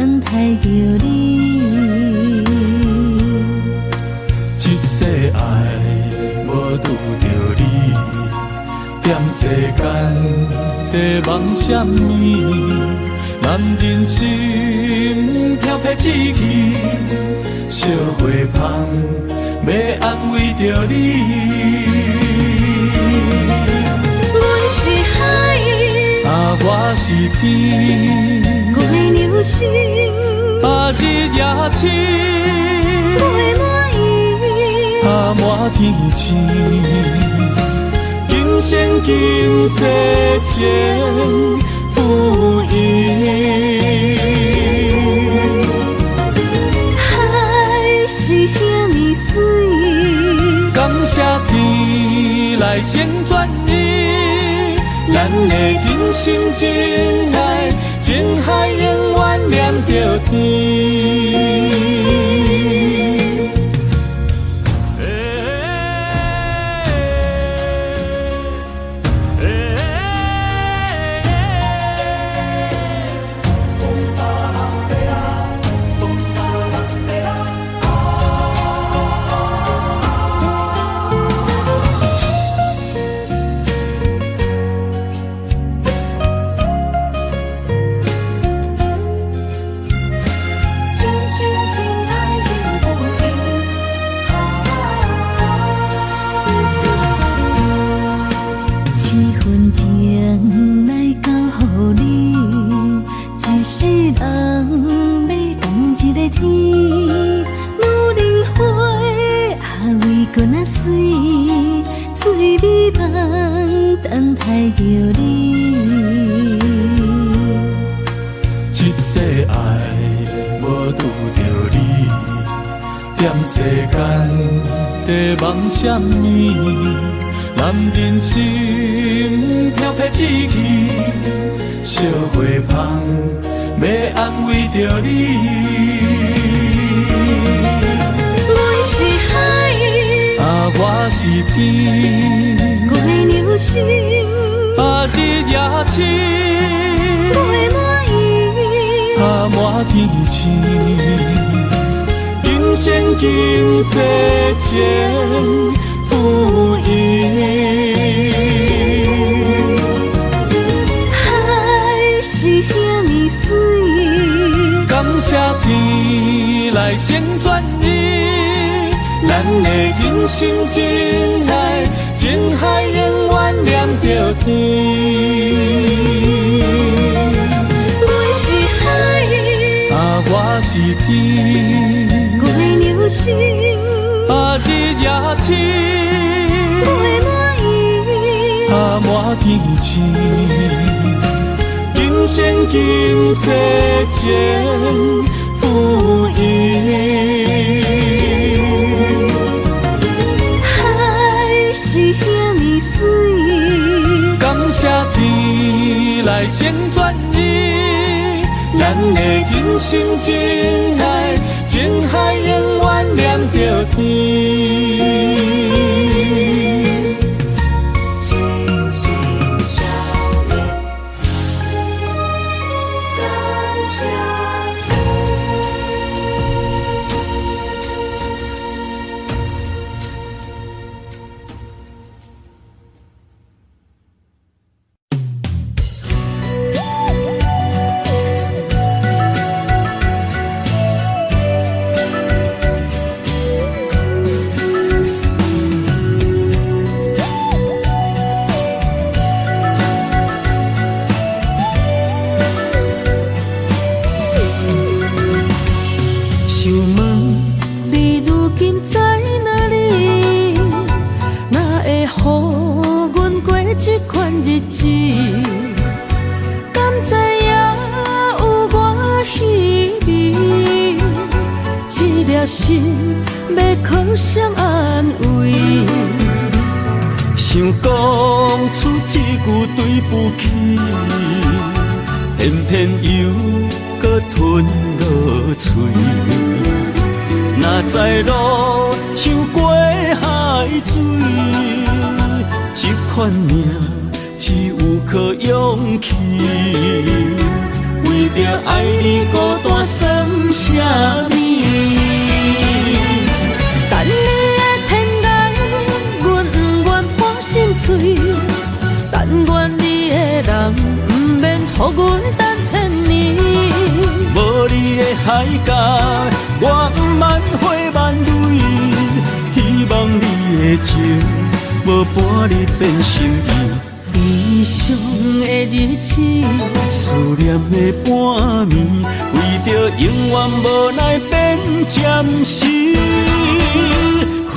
等待着你。一世爱无拄着你，踮世间在梦什么？男人心飘撇志气，烧花香要安慰着你。阮是海，我是天，我的牛心，日夜深，陪满意，满天星。今生今世情不移，海是遐尼水，感谢天来成全伊，咱的真心真爱，情海永远念着天。情来交予你，一世人要共一个天。女人花为搁那水，水美梦等待着你。一世爱无拄着你，踮世间在梦什么？男人心飘撇志气，烧花香要安慰着你。阮是海，我是天，我的牛心，日夜深，陪满意，满天星。今生今世情不移，海是遐尼水，感谢天来成全伊，咱的真心真爱，情海永远念着天。阮是海，我是天，我的牛心，日夜深，陪满意，满天星。今生今世情不移，海是遐尼水，感谢天来成全伊，咱的真心真爱，情海永远念着天。心要靠谁安慰？想讲出一句对不起，偏偏又搁吞落嘴。若知路像过海水，这款命只有靠勇气。为为着爱你孤单算什么？等你的天涯，阮不愿破心碎。但愿你的人，不免予阮等千年。无你的海角，我万花万蕊。希望你的情，无半日变心意。悲伤的日子，思念的半暝，为着永远无奈变暂时分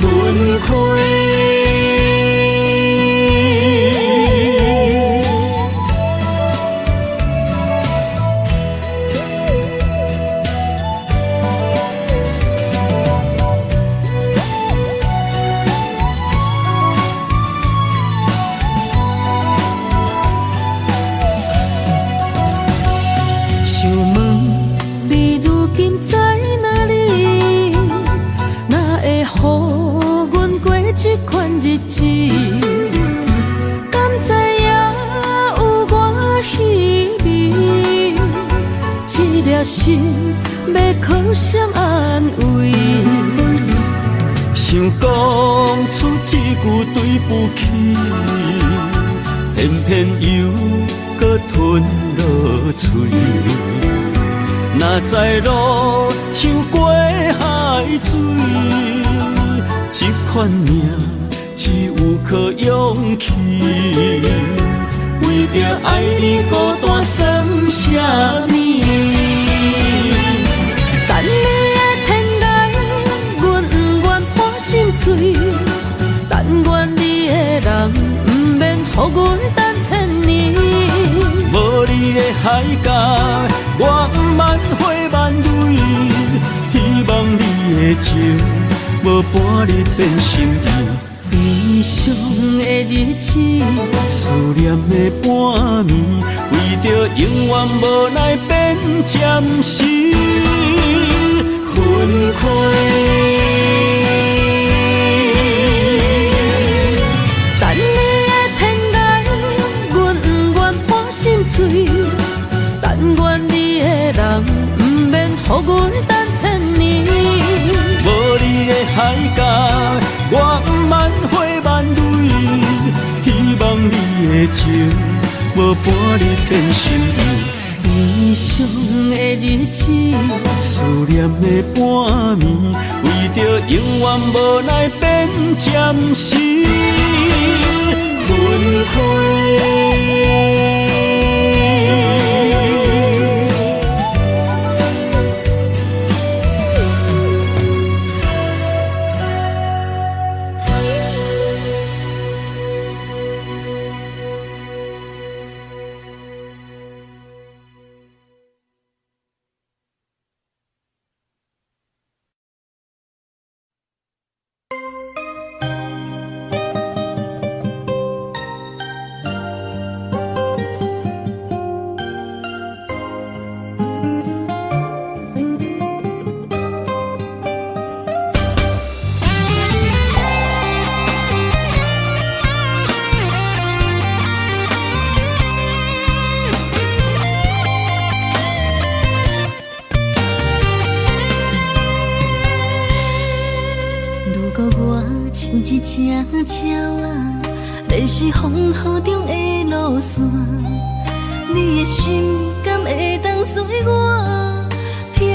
开。这款日子，敢知影有我稀微？一粒心要靠谁安慰？想讲出一句对不起，偏偏又搁吞落嘴。若知路像过海水。这款命只有靠勇气，为着爱你孤单算什么？等你的天涯，阮不愿破心碎。但愿你的人，不免予阮等千年。无你的海角，我万花万蕊。希望你的情。无半日变心意，悲伤的日子，思念的半暝，为着永远无奈变暂时分开。等你的天涯，阮不愿破心碎。但愿你的人，不免予阮等千年。无你的海角，我万花万蕊。希望你的情，无半日变心意。悲伤的日子，思念的半暝，为着永远无奈变暂时分开。一只鸟啊，迷失风雨中的路线，你的心敢会当做我撇予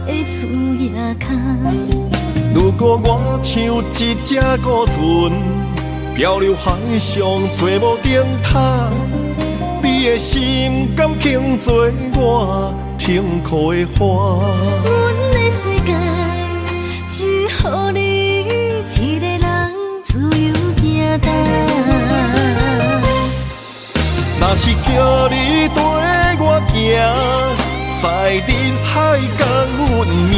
的厝野空？如果我像一只孤船，漂流海上找无顶塔，你的心敢肯做我停靠的花？阮的世界只予你一个人自由行踏。若是叫你跟我行，在人海共阮命，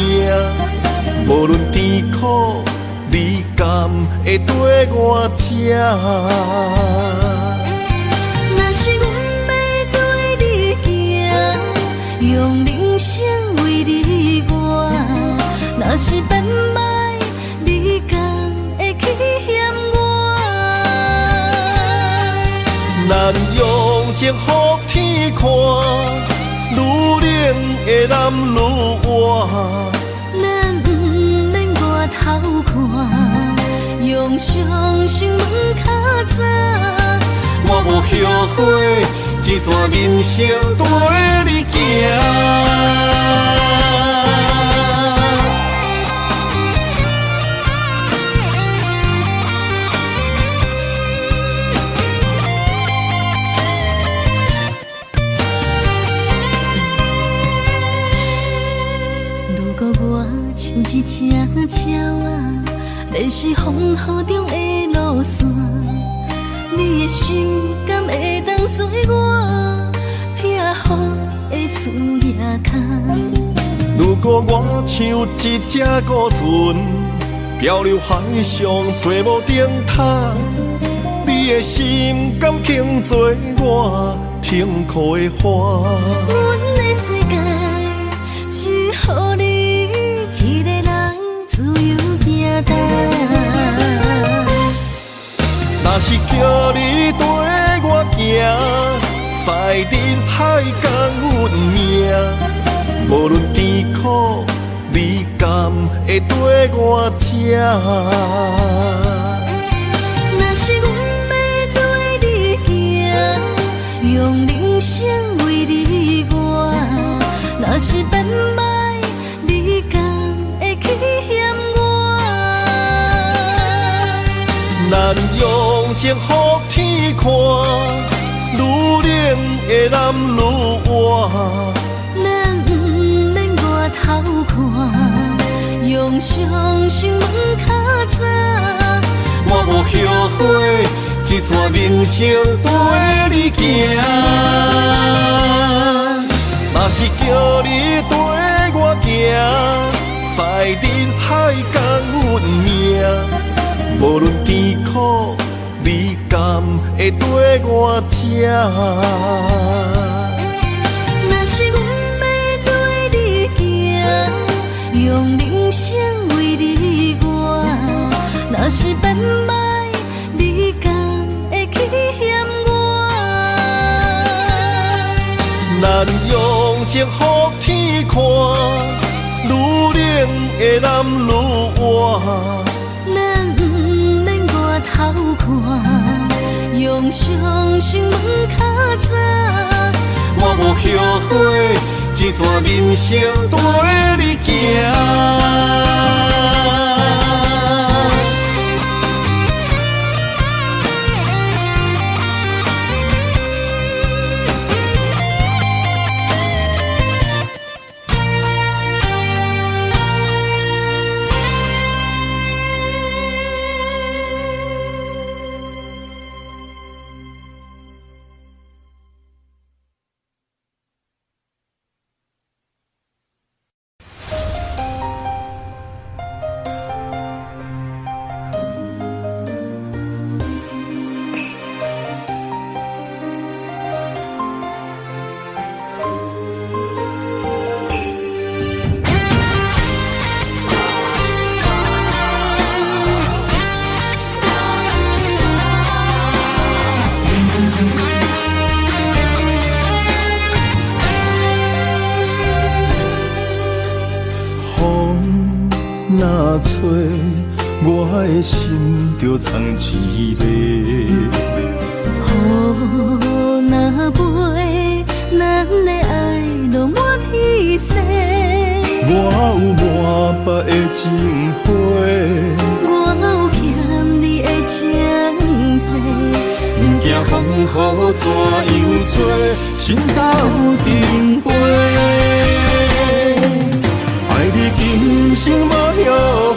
无论甜苦，你敢会跟我吃？若是阮要对你行，用人生为你活，若是变歹，你敢会去嫌我？咱用情予天看，愈冷的男愈活。咱不免外头看，用双心门较早。我无后悔，一段人生跟你行。如果我像一只鸟仔，迷失风雨中的路线，你的心敢会当做我撇雨的厝夜空？如果我像一只孤船，漂流海上找无顶塔，你的心敢肯做我停靠的花？阮的世界只予你一个人自由行动。若是叫你跟我行，在人海共运命，无论甜苦，你甘会跟我吃？若是阮要对你行，用人生为你活，若是变歹，你敢会去嫌我？咱用情予天看，愈冷的男愈活。咱不免外头看，用双心门较早。我无后悔，一段人生跟你行。若是叫你跟我行，在人海共运命，无论甜苦，你甘会跟我吃？若是阮要对你行，用人生为你活，若是变歹，你敢会去嫌我？咱用情予天看，愈冷的男愈活。咱不免外头看，用双心门较早。我无后悔，一段人生跟你行。若吹，我的心就藏一个。雨若飞，咱的爱就满天星。我有满腹的情花，我有欠你的情债，不惊风雨怎样做，心斗阵飞。爱你今生无后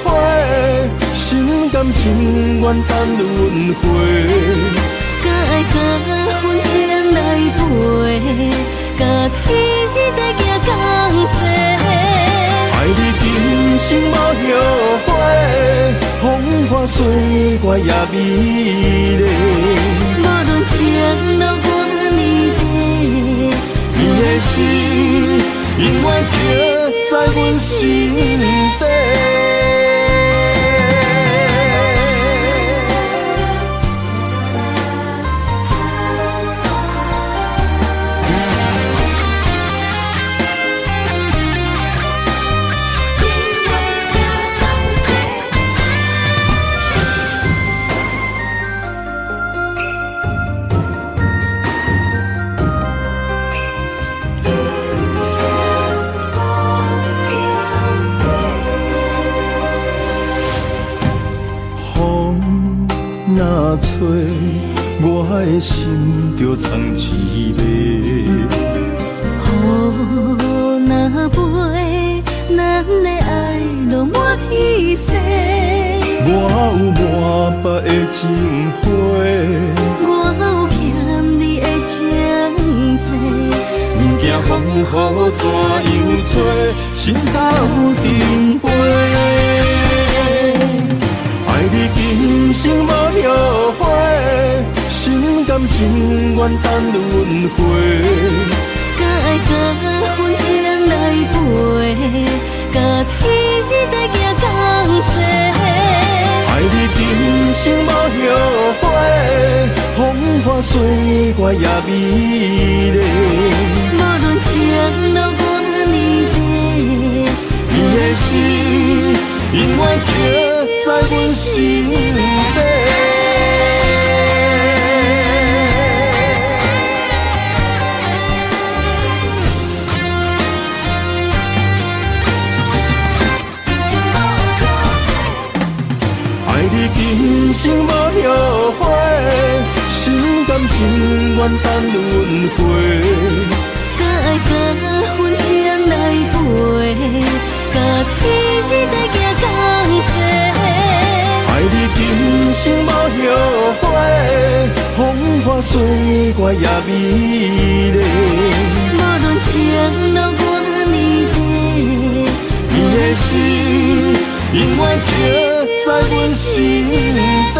悔，心甘情愿等轮回。甲爱甲份情来陪，甲天地行同齐。爱你今生无后悔，风花雪月也美丽。无论前路偌呢短，你的心永远刻在阮心底。的心就藏滋味。雨若飞，咱的爱就满天星。我有满腹的情花，我有欠你的情债，不惊风雨怎样吹，心斗阵飞。爱你今生无后悔，心甘情愿等轮回。甲爱甲份情来陪，甲天地行同齐。爱你今生无后悔，风花雪月也美丽。无论情路偌呢短，你的心永远刻在阮心底。爱你今生无后悔，心甘情愿等轮回。甲爱甲份情来陪，甲天地行同齐。爱你今生无后悔，风花雪月也美丽。无论情路偌呢短，你的心永远刻在阮心底。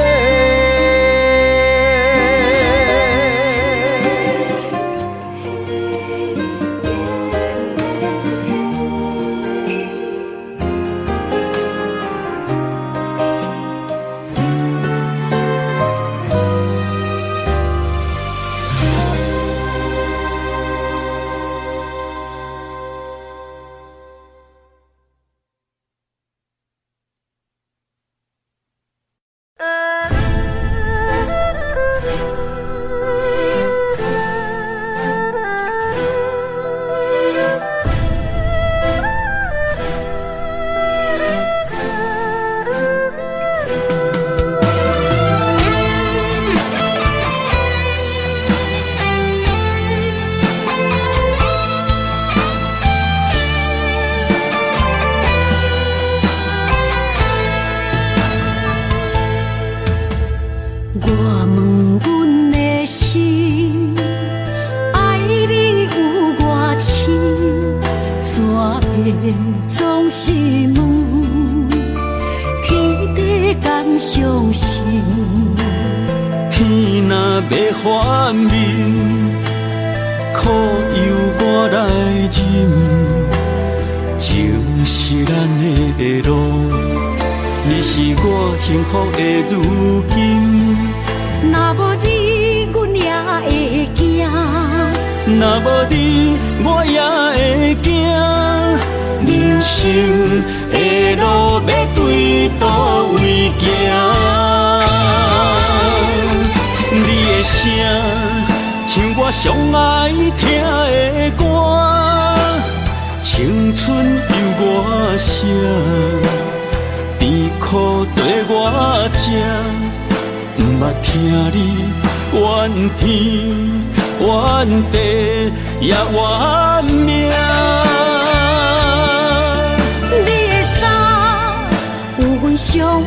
总是问，天地敢相信？天若要反面，苦由我来忍。情是咱的路，你是我幸福的如今。若无你，阮也会惊；若无你，我也会惊。人生的路要对倒位行？你的声像我上爱听的歌，青春由我写，甜苦对我吃，不捌听你怨天怨地也怨命。上有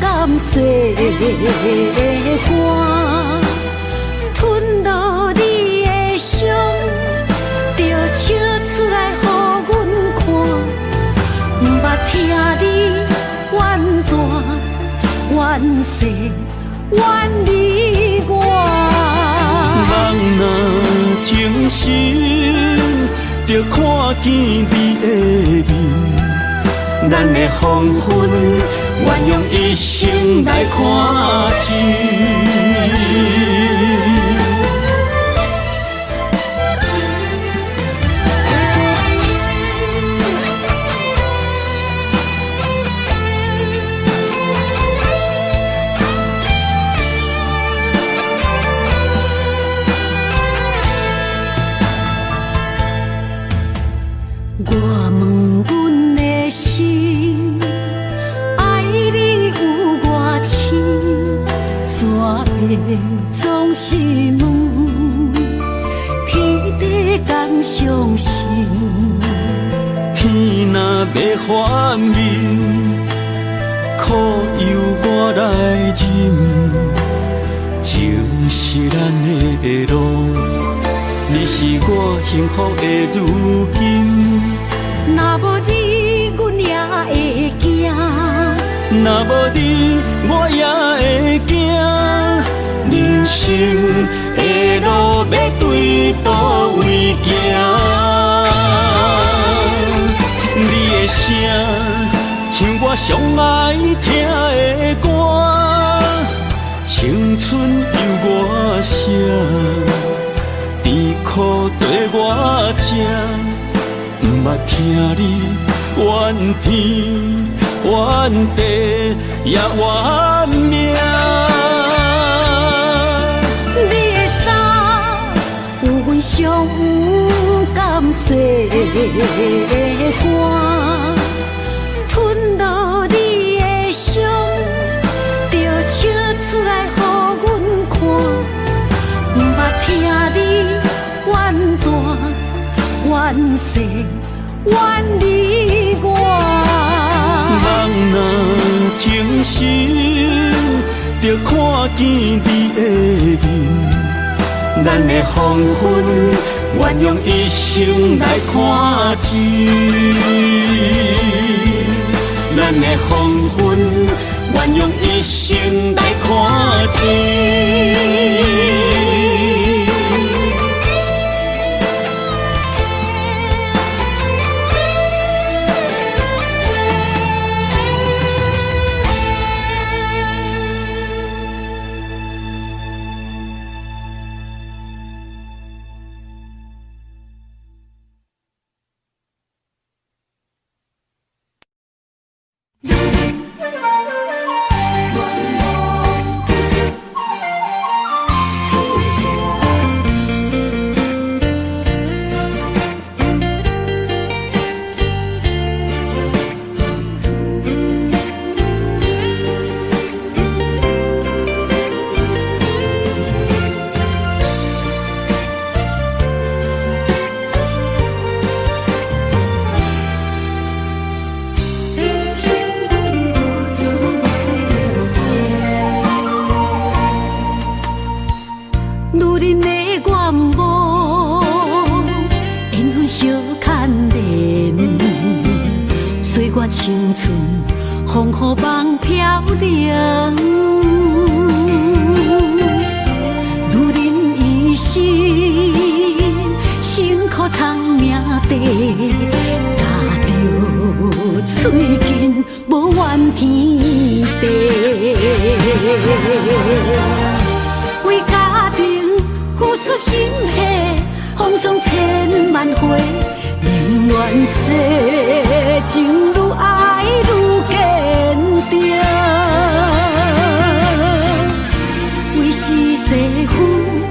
甘雪的歌，吞落你的伤，就笑出来予阮看。不捌听你怨大怨小怨你我。人若情深，就看见你的面。咱的黄昏，愿用一生来看尽。我问阮的心，爱你有偌深，煞会总相信。天若要反面，苦由我来忍。情是咱的路，你是我幸福的如今。若无你，阮也会惊；若无你，我也会惊。人生的路要对倒位行？你的声像我上爱听的歌，青春由我写，甜苦对我吃，不捌听你怨天怨地也怨命。你的衫有阮上有感谢的歌，吞落你的伤，就笑出来予阮看。不捌听你怨大怨小怨你我。人若情深，就看见你的面，咱的黄昏，愿用一生来看尽。咱的黄昏，愿用一生来看尽。青春风雨梦飘零，女人一生辛苦苍命地，踏着嘴筋无怨天地，为家庭付出心血，风霜千万回。宁愿世情愈爱愈坚定，为是世付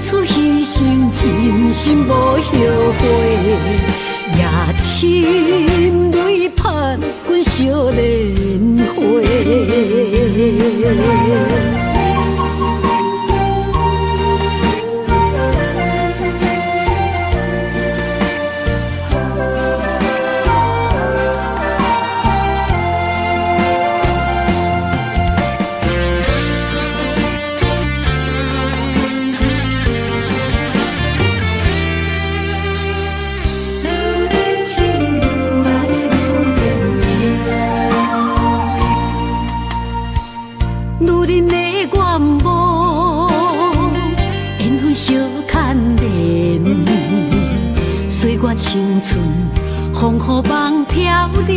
出牺牲，真心无后悔，也深泪盼阮少年花。青春风雨梦飘零，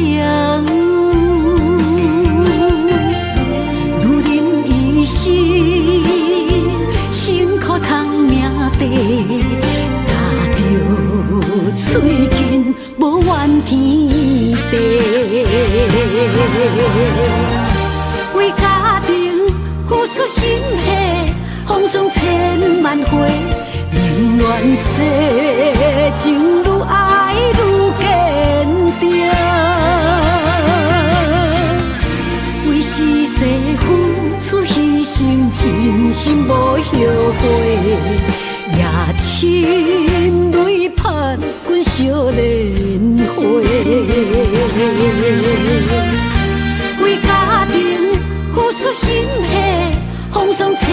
女人一生辛苦苍命地，踏着嘴筋无怨天地，为家庭付出心血，风霜千万回。宁愿世情愈爱愈坚定，为是世付出牺牲，真心无后悔，也深泪泪拍滚少年花。为家庭付出心血，风霜千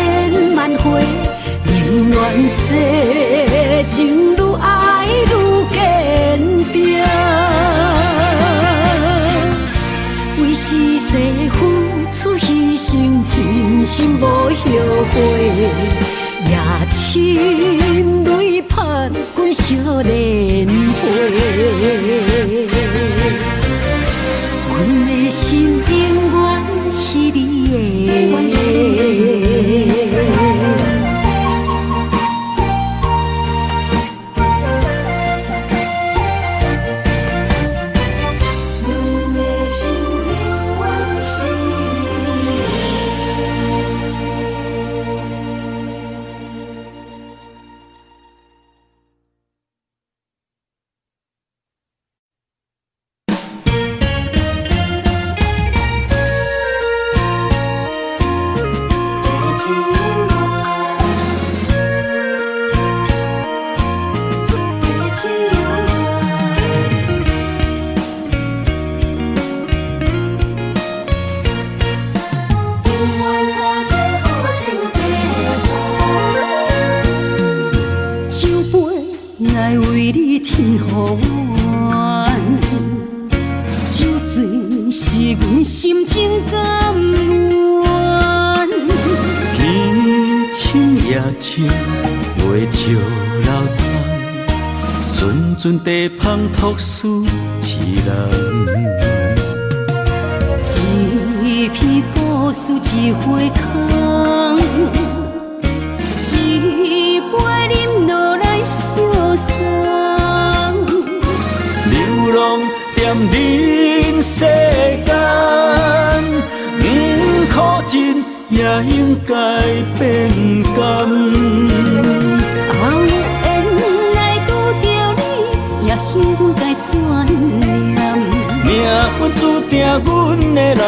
万回，宁愿世情愈爱愈坚定。为是世付出牺牲，真心无后悔，也深泪拍滚少年花。阮的心永远是你的。阵地芳托书痴人，一片故事一花空，一杯饮落来相送。流浪踮人世间，苦尽也应该变甘。幸运该怎念？命运注定阮的人，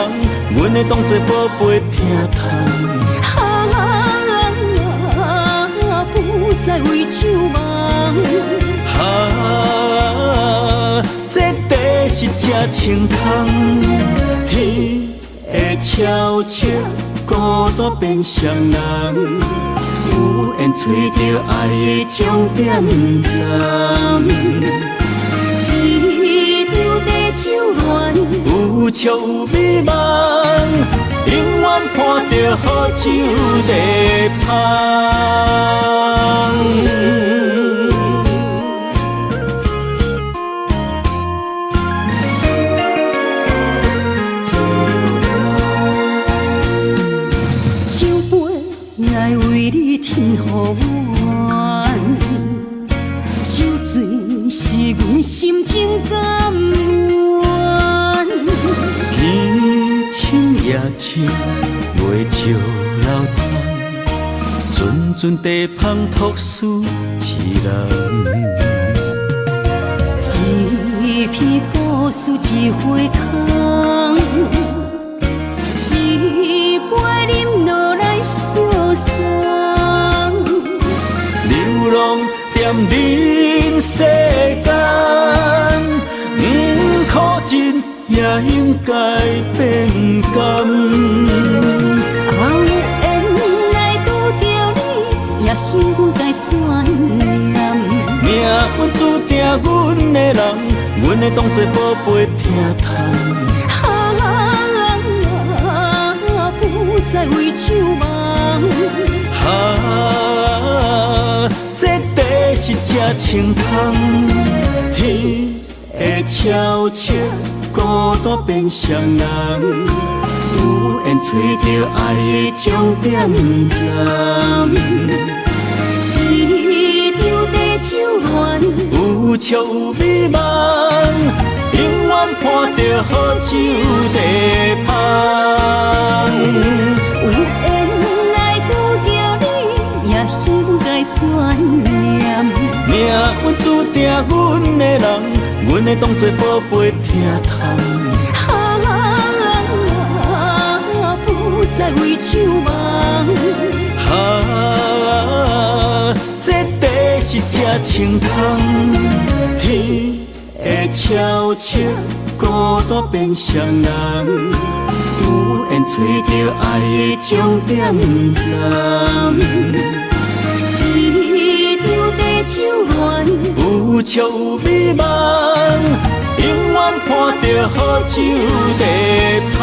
阮会当作宝贝疼痛。不再为手忙。这地是这青空，天会悄悄孤单变双人，有缘找到爱的终点站。一场地酒恋，有笑有美梦，永远伴着好酒地芳。酒杯爱为你添予阮，酒醉。是阮心情甘愿，天清夜清，袂笑流淌，阵阵地芳托书痴人。一片故事一花空，一杯饮落来相送。流浪踮人世间，苦尽也应该变甘。后缘来拄着你，也幸运该怎念？命运注定阮的人，阮会当作宝贝疼痛。不再为手忙。这地是这青空，天会悄悄孤单变双人，有缘找到爱的终点站。一场地酒恋，有笑有美梦，永远伴着好酒地芳。有缘来拄着你，也幸该怎念？命运注定阮的人，阮会当作宝贝疼痛。不再为手忙。这地是这清芳，天会悄悄孤单变双人，有缘找到爱的终点站。一场地酒恋，有笑有美梦，永远伴着好酒地香。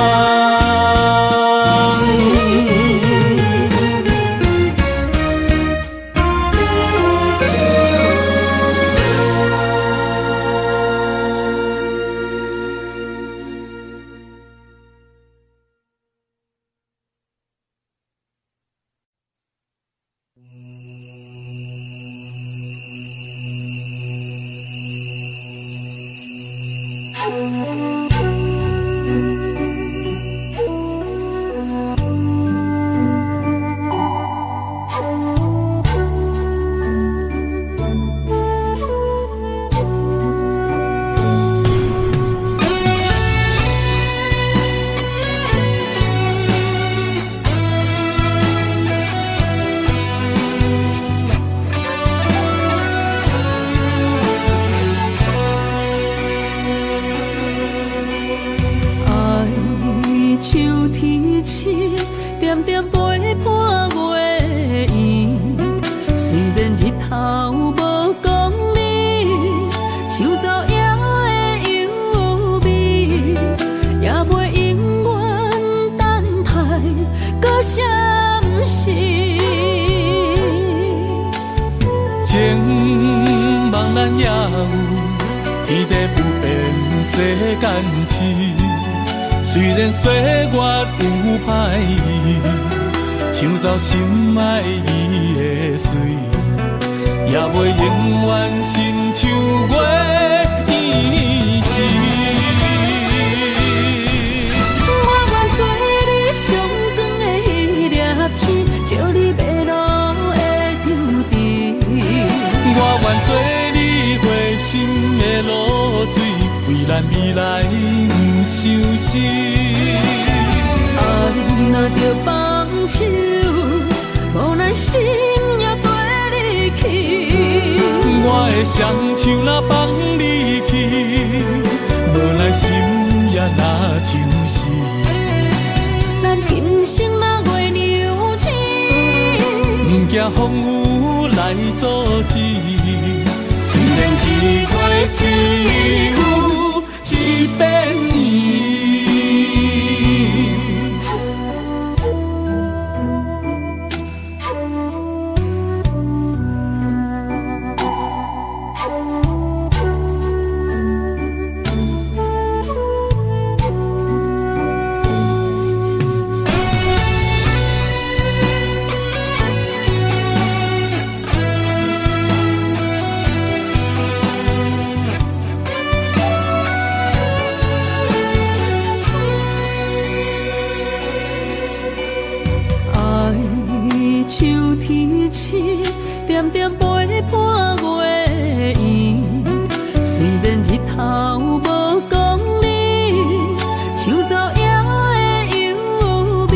虽然岁月有歹意，抢走心爱伊的水，也袂永远亲像月依时。我愿做你上长的迄粒星，照你迷路的丢滴。我愿做你回心的露水，为咱未来不伤心。爱若着放手，无奈心也跟你去。我的双手若放你去，无奈心也若像死。咱今生若月娘亲，不惊风雨来阻止。虽然一月只有一遍年。点点陪伴月圆，虽然日头无讲理，抢走夜的优美，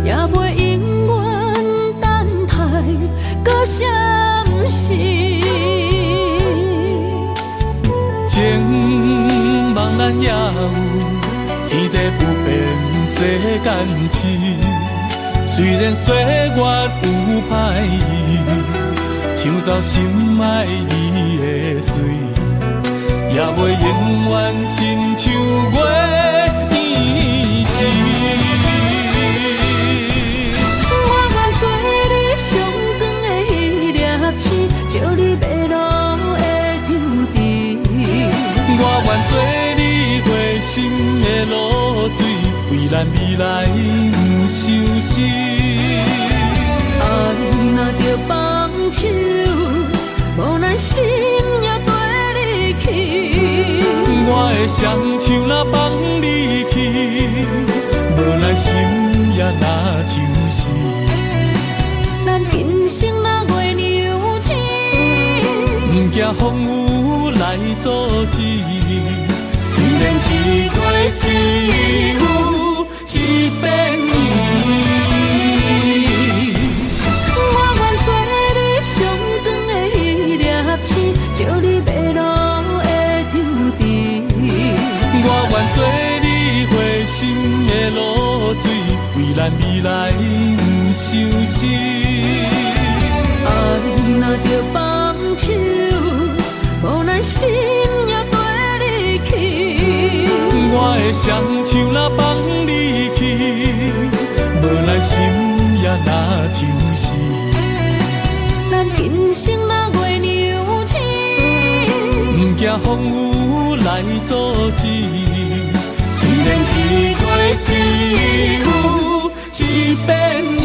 也袂永远等待，搁闪逝。情茫然也有天地不变世间事。虽然岁月有歹意，抢走心爱伊的水，也袂永远亲像月依时。我愿做你上长的迄粒星，照你迷路的丢滴。我愿做你回心的露水，为咱未来不伤心。爱若着放手，无奈心也跟你去。我的双手若放你去，无奈心也若像死。咱今生若月娘亲，不惊风雨来阻止。虽然一月只有一遍年。我愿做你上长的照你迷路的丢伫。我愿做你回心的露水，为咱未来不相思。爱若着放手，无咱心也跟你去。我的双手若放你去，无咱心也若像是。咱今生若月娘星，不惊风雨来阻止。虽然一月只有一遍年。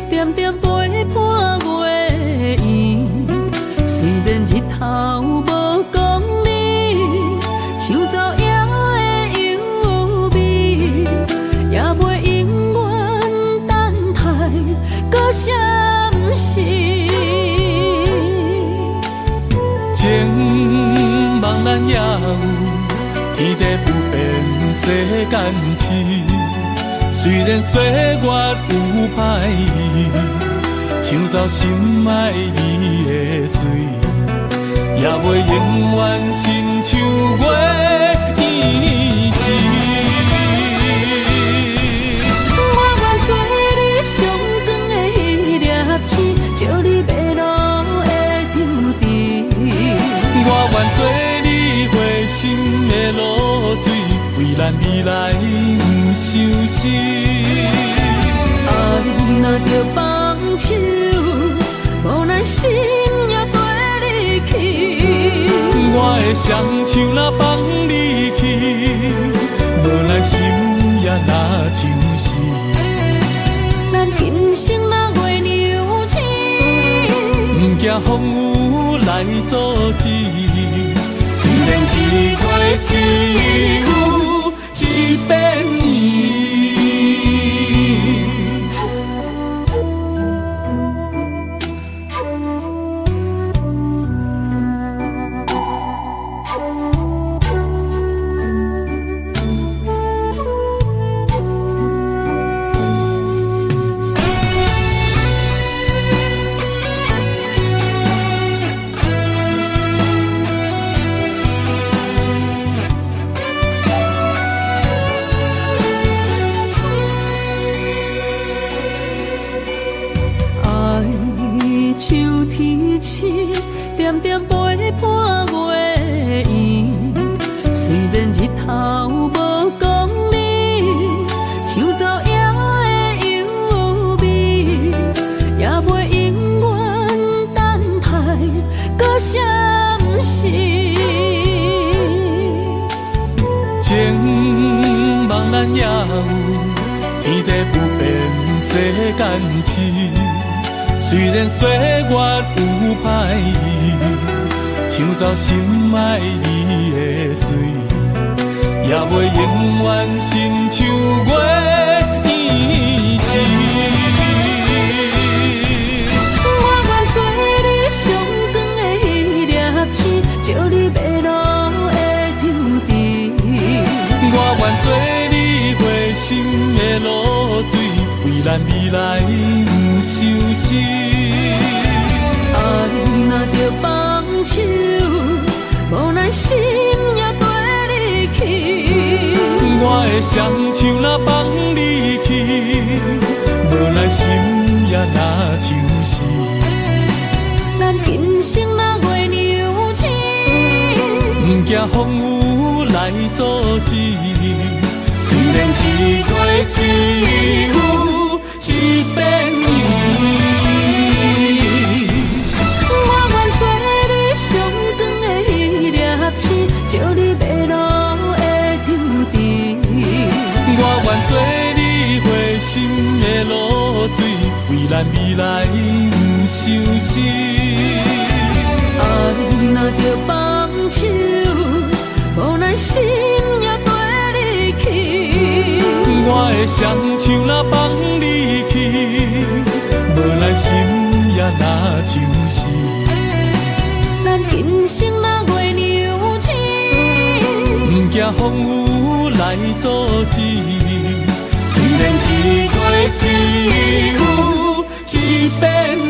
点点陪伴月圆，虽然日头无讲你，像走野的优美，也袂永远等待，搁啥不是？情茫然也有，天地不变，世间痴。虽然岁月有歹意，抢走心爱你的水，也袂永远亲像月圆时。我愿做你上长的迄粒星，照你迷路的丢伫。我愿做你回心的露水，为咱未来不相思。爱若着放手，无咱心也跟你去。我的双手若放你去，无咱心也若像是。咱今生若月娘星，不惊风雨来阻止。虽然一月只有一遍年。点点陪伴月圆，虽然日头无讲你，像走野的优美，也袂永远等待，搁啥不是？情茫然也有，天地不变，世间痴。虽然岁月有歹意，抢走心爱你的水，也袂永远亲像月圆时。我愿做你上长的迄粒星，照你迷路的丢伫。我愿做你回心的露水，为咱未来不相思。爱若着放手，无咱心也跟你去。我的双手若放你去，无咱心也若像是。为咱未来不伤心。爱若着放手，予咱心也跟你去。我的双手若放你去，无咱心也若像死。咱今生若月娘星，不惊风雨来阻止。虽然一月一有一变圆。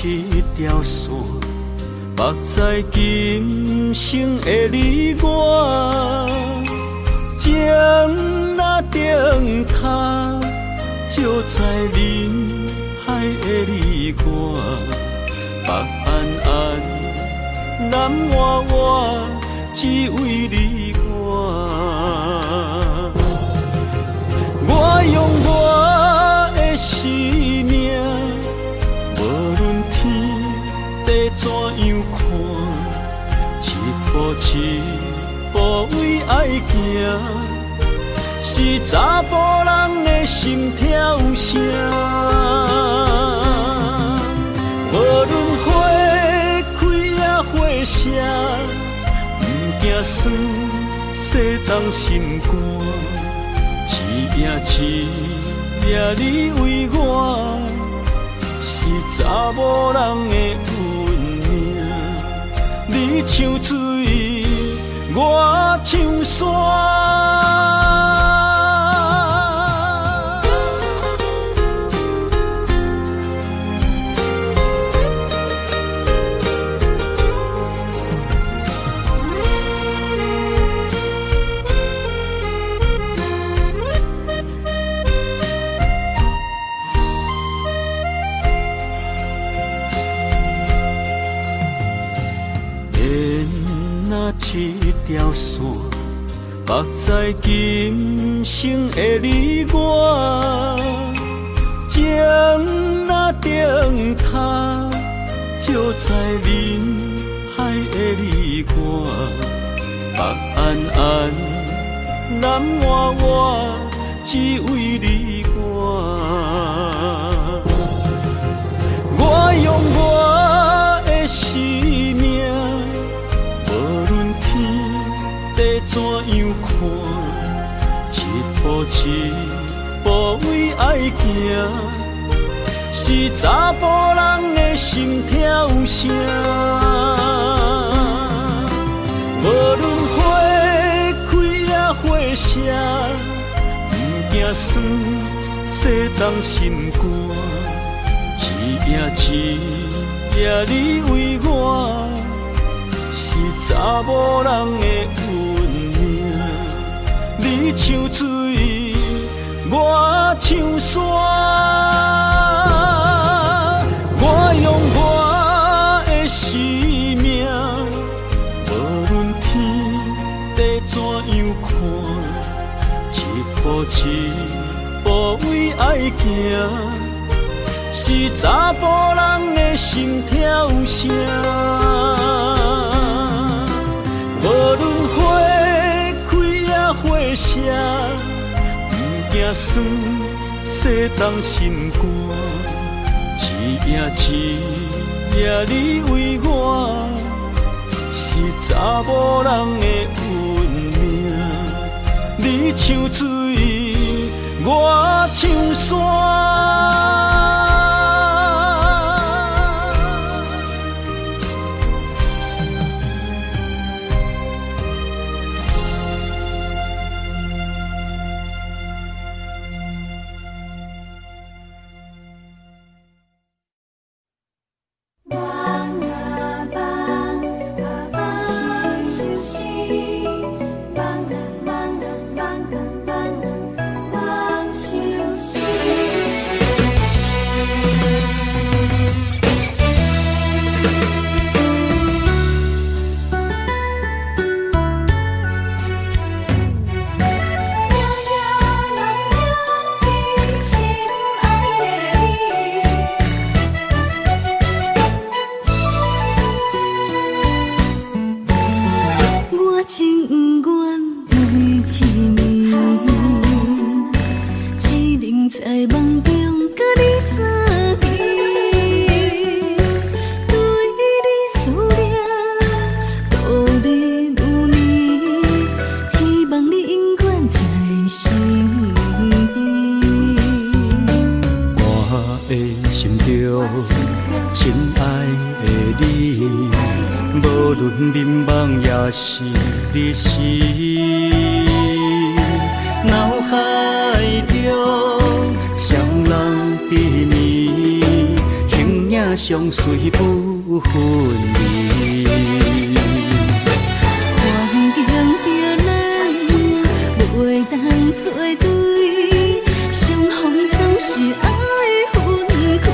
一条线，目在今生的你我，情若顶塔，就在人海的你我，北安安，南弯弯，只为你我。我用我的生命。无论天地怎样看，一步一步为爱行，是查甫人的心跳声。无论花开也花谢，不惊酸洗冻心肝，一夜一夜你为我。是查某人的运命，你像水，我像山。一条线，目在今生的你我，情若顶塔，就在人海的你我，北安安，南弯弯，只为你我。我用我的生命。地怎样看，一步一步为爱行，是查甫人的心跳声。无论花开也花谢，不惊酸洗冻心肝，一夜你为我。是查某人的运命，你像水，我像山。我用我的生命，无论天地怎样看，一步一步为爱行，是查甫人的心跳声。无论花开也花谢，不惊酸洗冻心肝，一夜你为我，是是查某人的运命。你像水，我像山。是你是脑海中双人缠绵，形影相随不分离。环境着咱袂当做对，相逢总是爱分开。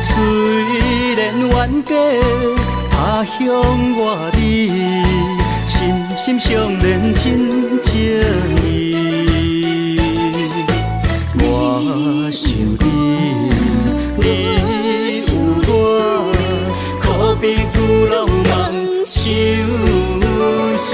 虽然冤家他乡外里，心相连真情意。我想你，你有我，可比旧浪漫相思。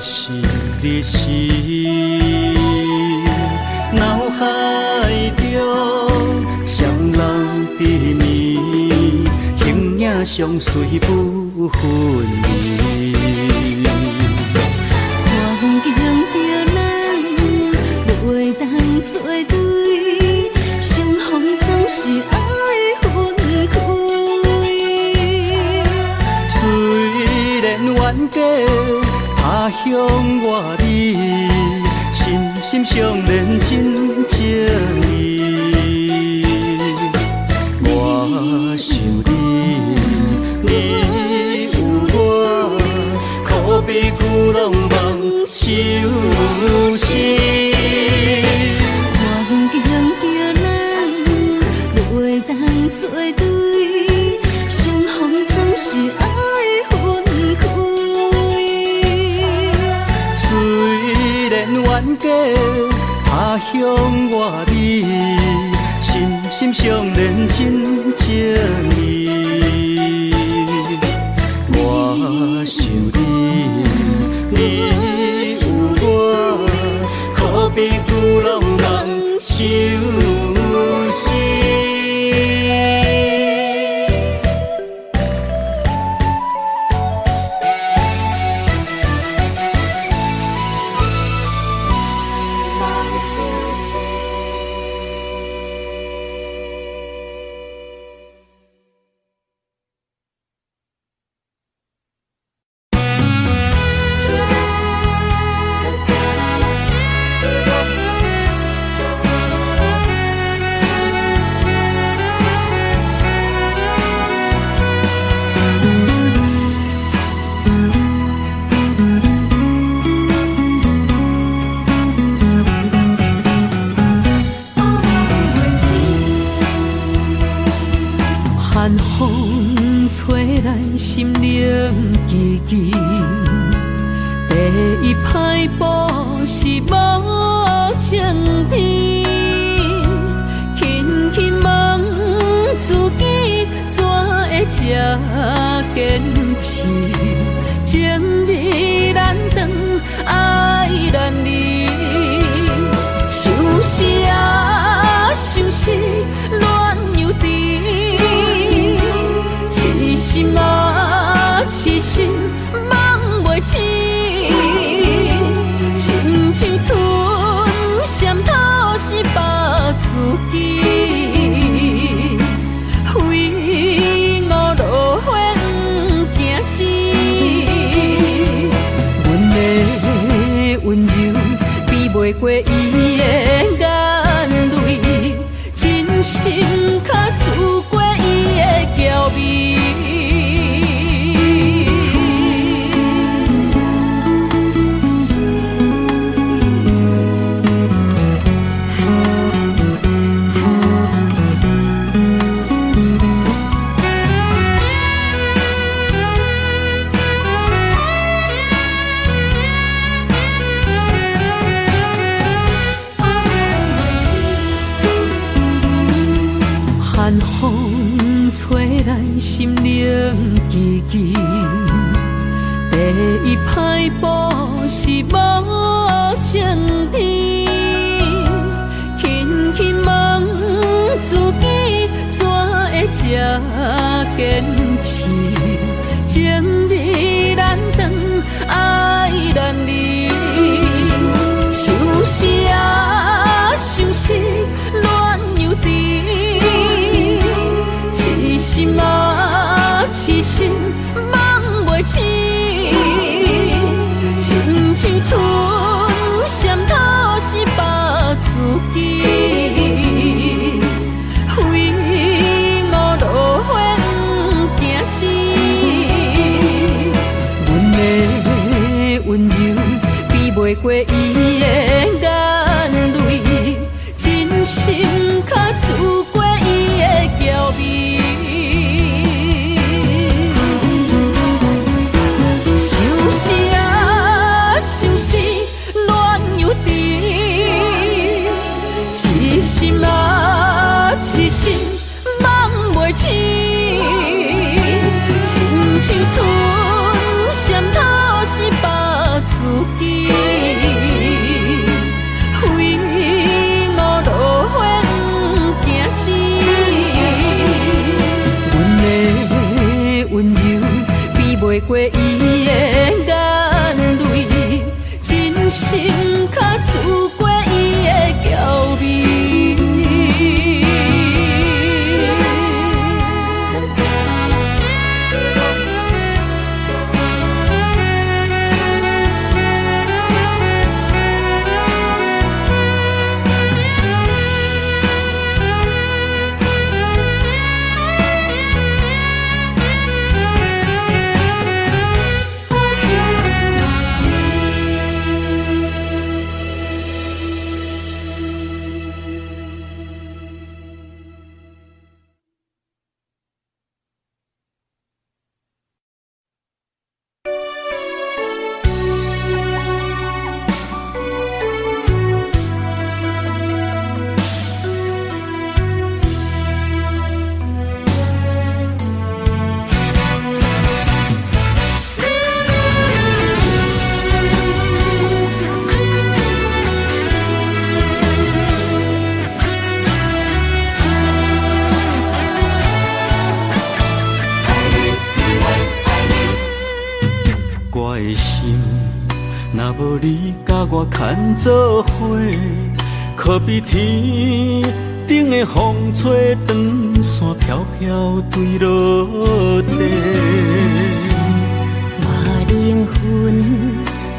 是你是脑海中双人缠绵，形影相随不分离。环境着咱袂当做对，相逢总是爱分开。虽然冤家他乡外里，心相连真情意。我想你，你有我，可比旧浪漫相思。环境着咱袂当做对，相逢总是爱分开。虽然冤家他乡外里，心相连真情意。我想你，你有我，可比旧浪漫相思。心灵记记，第一摆步是无情天，轻轻问自己怎会这坚持？情义难断，爱难离，想死啊，想死，恋又甜，痴心啊，痴心，梦袂醒，亲像春闪透是白自己，非我落花不惊死。温柔比袂过伊的眼泪，真心较输过伊的娇媚。寒风吹来，心灵记记。第一摆步是无情天，轻轻问自己怎会这坚持？情义难断，爱难离，想死啊，想死，恋又甜。痴心啊，痴心，梦袂醒，亲像春闪透是白自己，非我落花不惊死。阮的温柔比袂过伊的眼泪，真心较输过伊的娇媚。想死啊，想死，恋又甜，痴心啊，痴心，梦袂醒，亲像春闪透是白自己，非我落花不惊死。阮的温柔比袂过伊的眼泪，真心较输过伊的娇媚。我的心，若无你甲我牵做伙，可比天顶的风吹长线飘飘坠落地。我灵魂，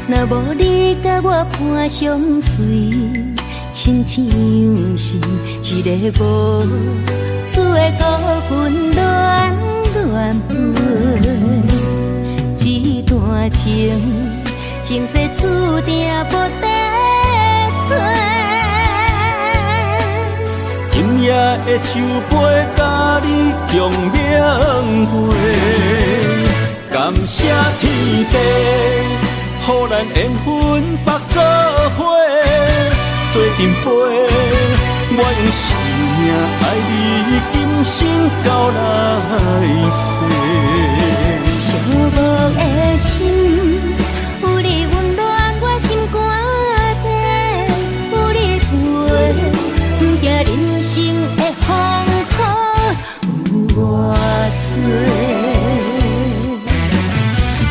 若无你甲我伴相随，亲像是一个无主的孤魂乱乱飞。这段情，前世注定无得找。今夜的酒杯，甲你共鸣陪。感谢天地，予咱缘分绑做伙，做阵陪。我用生命爱你，今生到来世。寂寞的心，有你温暖我心肝底，有你陪，不惊人生的风雨有偌多。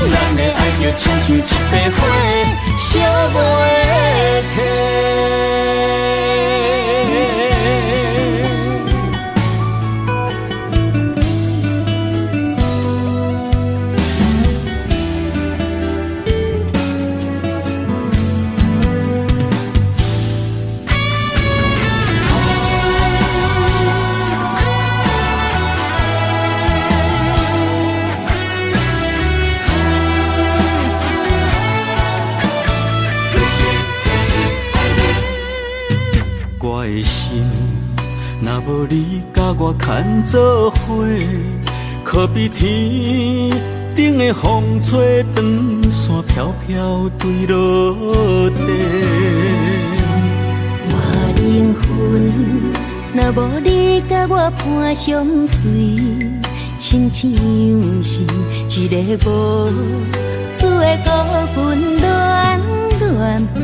咱的爱就亲像一杯火，烧袂停。我的心，若无你甲我牵做伙，可比天顶的风吹长线飘飘坠落地。我灵魂，若无你甲我伴相随，亲像是一个无主的孤魂乱乱飞。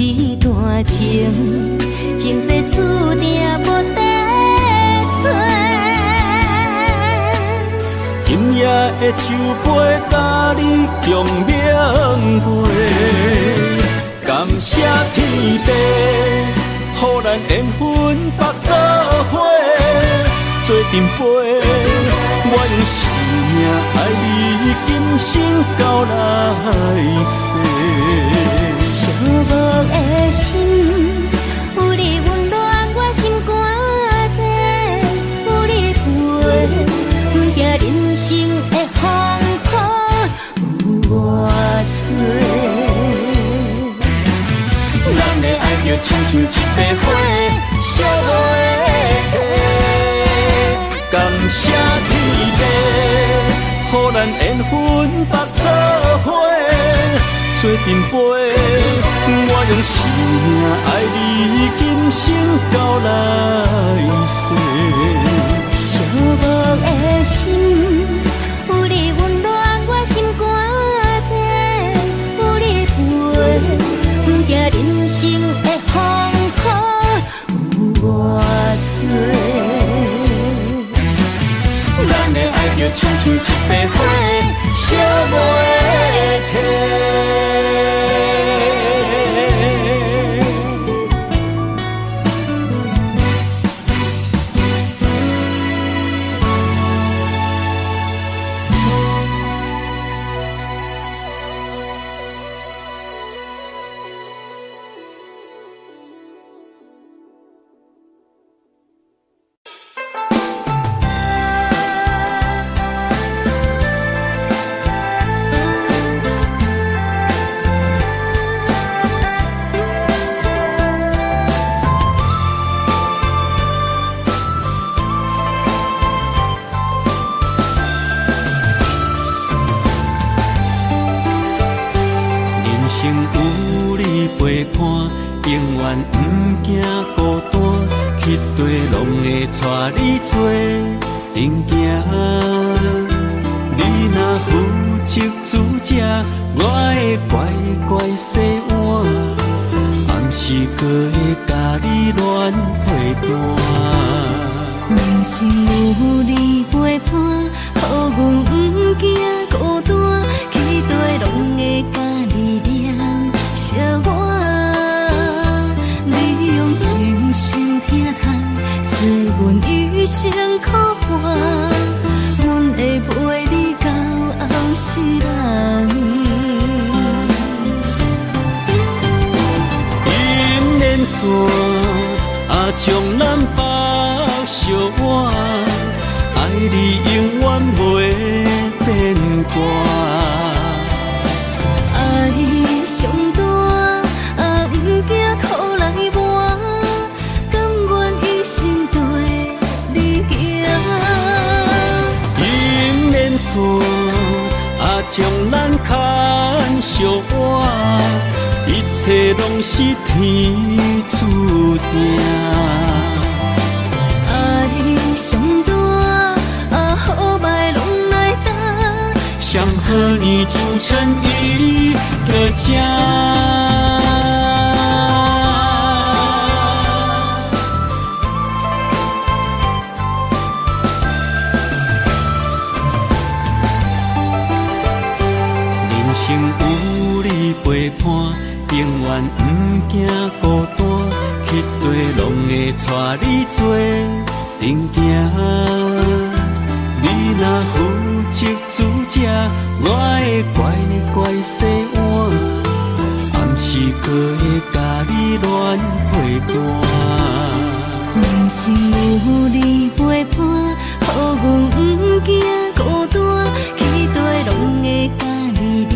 一段情，前世注定无得找。今夜的酒杯，甲你共鸣陪。感谢天地，予咱缘分绑做伙，做阵陪。我用生命爱你，今生到来世。寂寞的心，有你温暖我心肝底，有你陪，不惊人生的风雨有偌多。咱的爱就亲像一杯火，烧袂停。感谢天地，予咱缘分绑做伙，做阵陪。我用生命爱你，今生到来世。寂寞的心，有你温暖我心肝底，有你陪，不惊人生的风雨有偌多。咱的爱就亲像一杯火，烧袂停。带你做阵行，你若负责主者，我会乖乖洗碗，暗时搁会甲你乱配单。人生有你陪伴，予阮不惊孤单，期待拢会甲你念相伴。你用真心疼痛，做阮余生苦伴，阮会陪你到后世人。银莲线将咱绑相偎，爱你永远袂变卦。爱上大，不惊苦来磨，甘愿一生对你行。银莲线相活，一切拢是天注定。爱上大，好歹拢来担。上好年祝成伊个正。生有你陪伴，永远不惊孤单，去地拢会带你做阵行。你若负责主者，我会乖乖洗碗，暗时搁会甲你暖被单。人生有你陪伴，予阮不惊孤单，去地拢会甲你念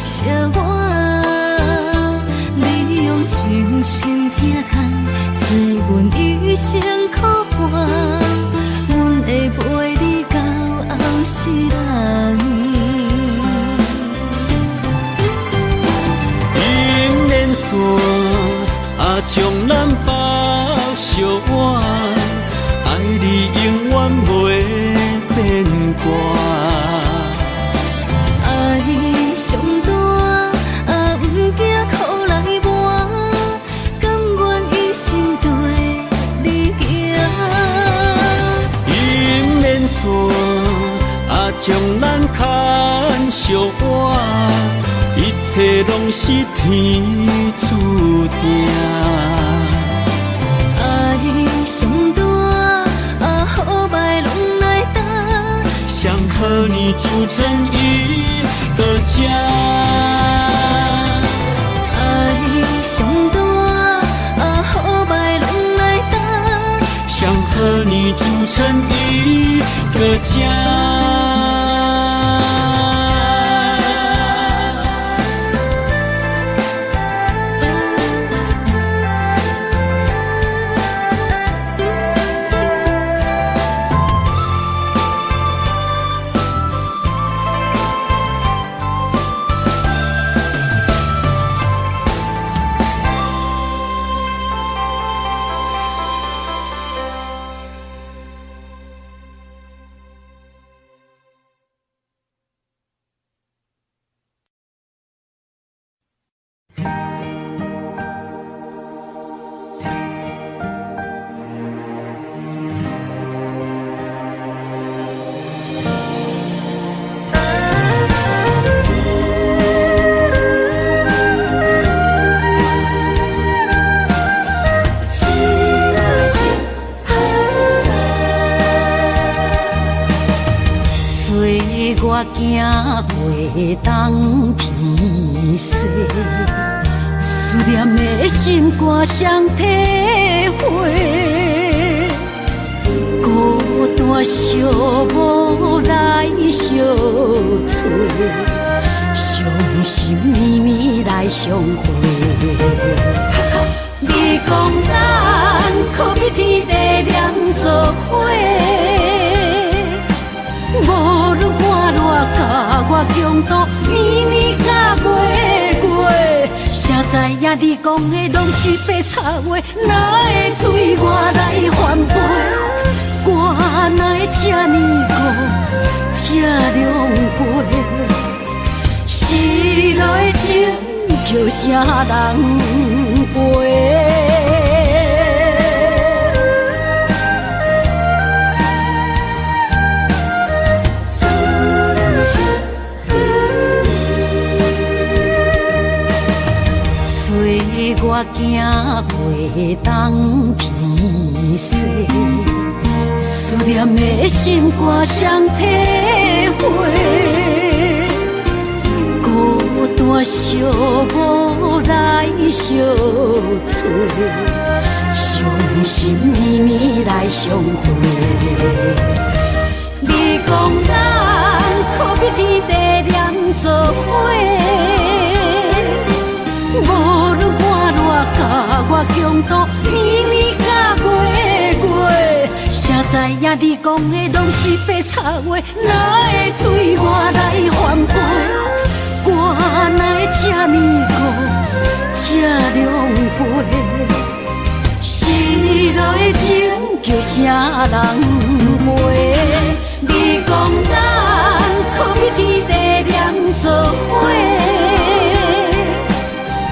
相偎。你用真心疼叹，做阮一生苦伴，阮会陪你到后世人。姻缘线将咱绑相偎，爱你永远袂变卦。爱上大，不惊苦来磨，甘愿一生对你行。姻缘线将咱牵相偎，一切拢是天注定。爱上大，好歹拢来担。上好年祝成伊个正。爱上大，好歹拢来担。上好年祝成伊个正。我行过东偏西，思念的心肝双体会，孤单寂寞来相找，伤心绵绵来相会。你讲咱可比天地两作伙。无论我偌甲我强度，年年甲月月，谁知影你讲的拢是白插话，哪会对我来反背？我哪会这呢孤，这狼狽？失落的情叫啥人陪？我行过东偏西，思念的心肝双体会，孤单寂寞来相找，伤心绵绵来相会。你讲咱可比天地两作伙，无论我偌甲我强度，年年甲月月，谁知影你讲的拢是白插话，哪会对我来反背？我哪会这么孤，这狼狽？失落的情叫啥人陪？你讲咱可比天地念做伙，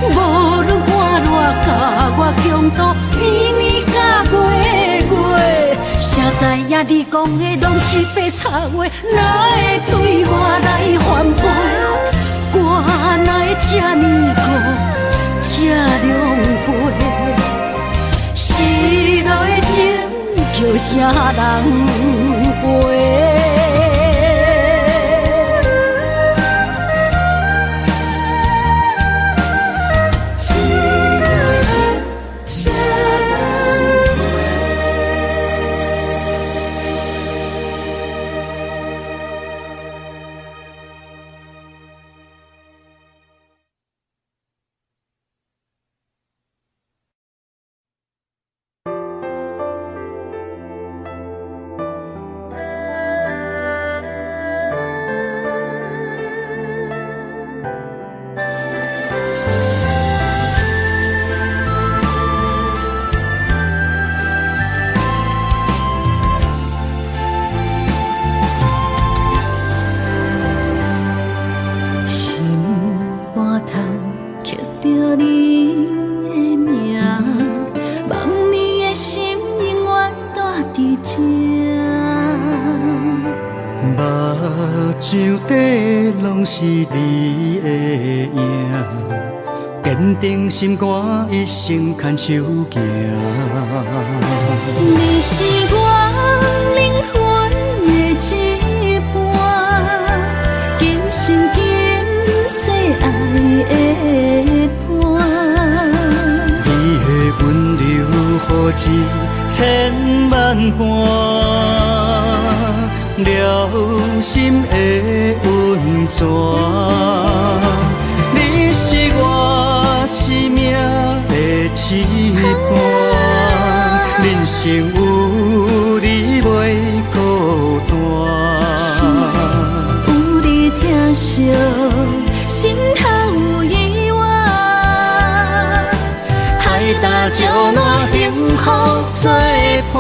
无论我偌甲我强度，年年甲月月，谁知影你讲的拢是白插话，哪会对我来反背？我哪会这么孤，这狼狽？失落的情叫啥人陪？是你的影，坚定心肝，一生牵手行。你是我灵魂的一半，今生今世爱的伴。你的温柔好似千万般。了心的温泉，你是我生命的一半，人生有你袂孤单。有你疼惜，心头有意外，海大石烂，幸福作伴。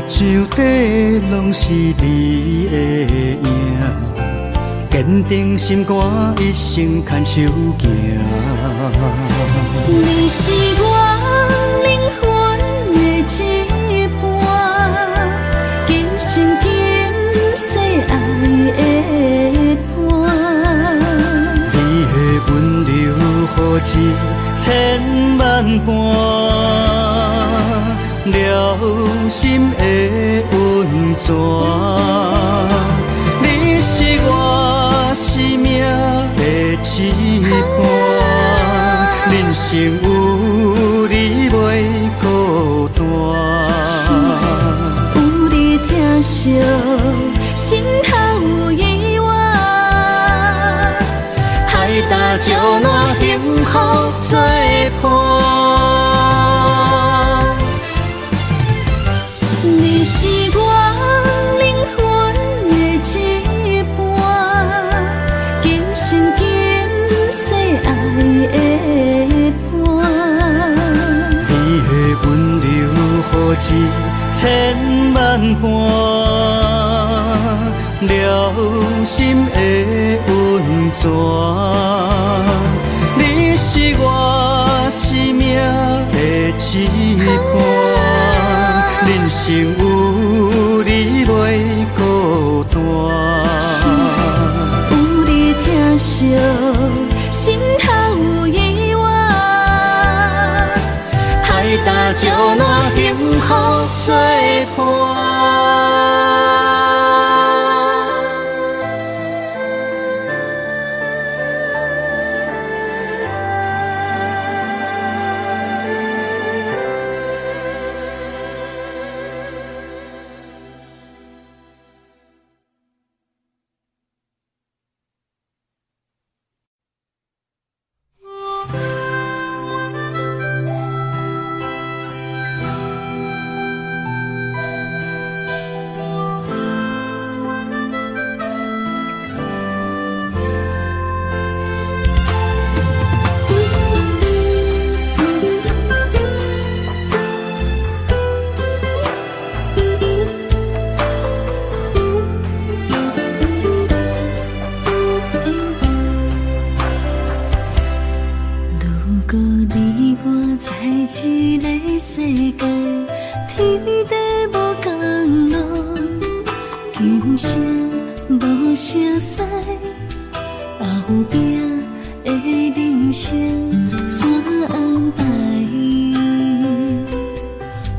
像底拢是你的影，坚定心肝，一生牵手行。你是我灵魂的一半，今生今世爱的伴。你的温柔好似千万般。了心的温泉，你是我生命的一半，人生有你袂孤单。有你疼惜，心头有意外，海大石烂，幸福作伴。你是我灵魂的一半，今生今世爱的伴。你的温柔好似千万般，了心的温泉。你是我生命的一半，人生有你袂孤单。有你疼惜，心头有意外，海大石烂，幸福作伴。一个世界，天地无共路，今生无相识，后壁的人生怎安排？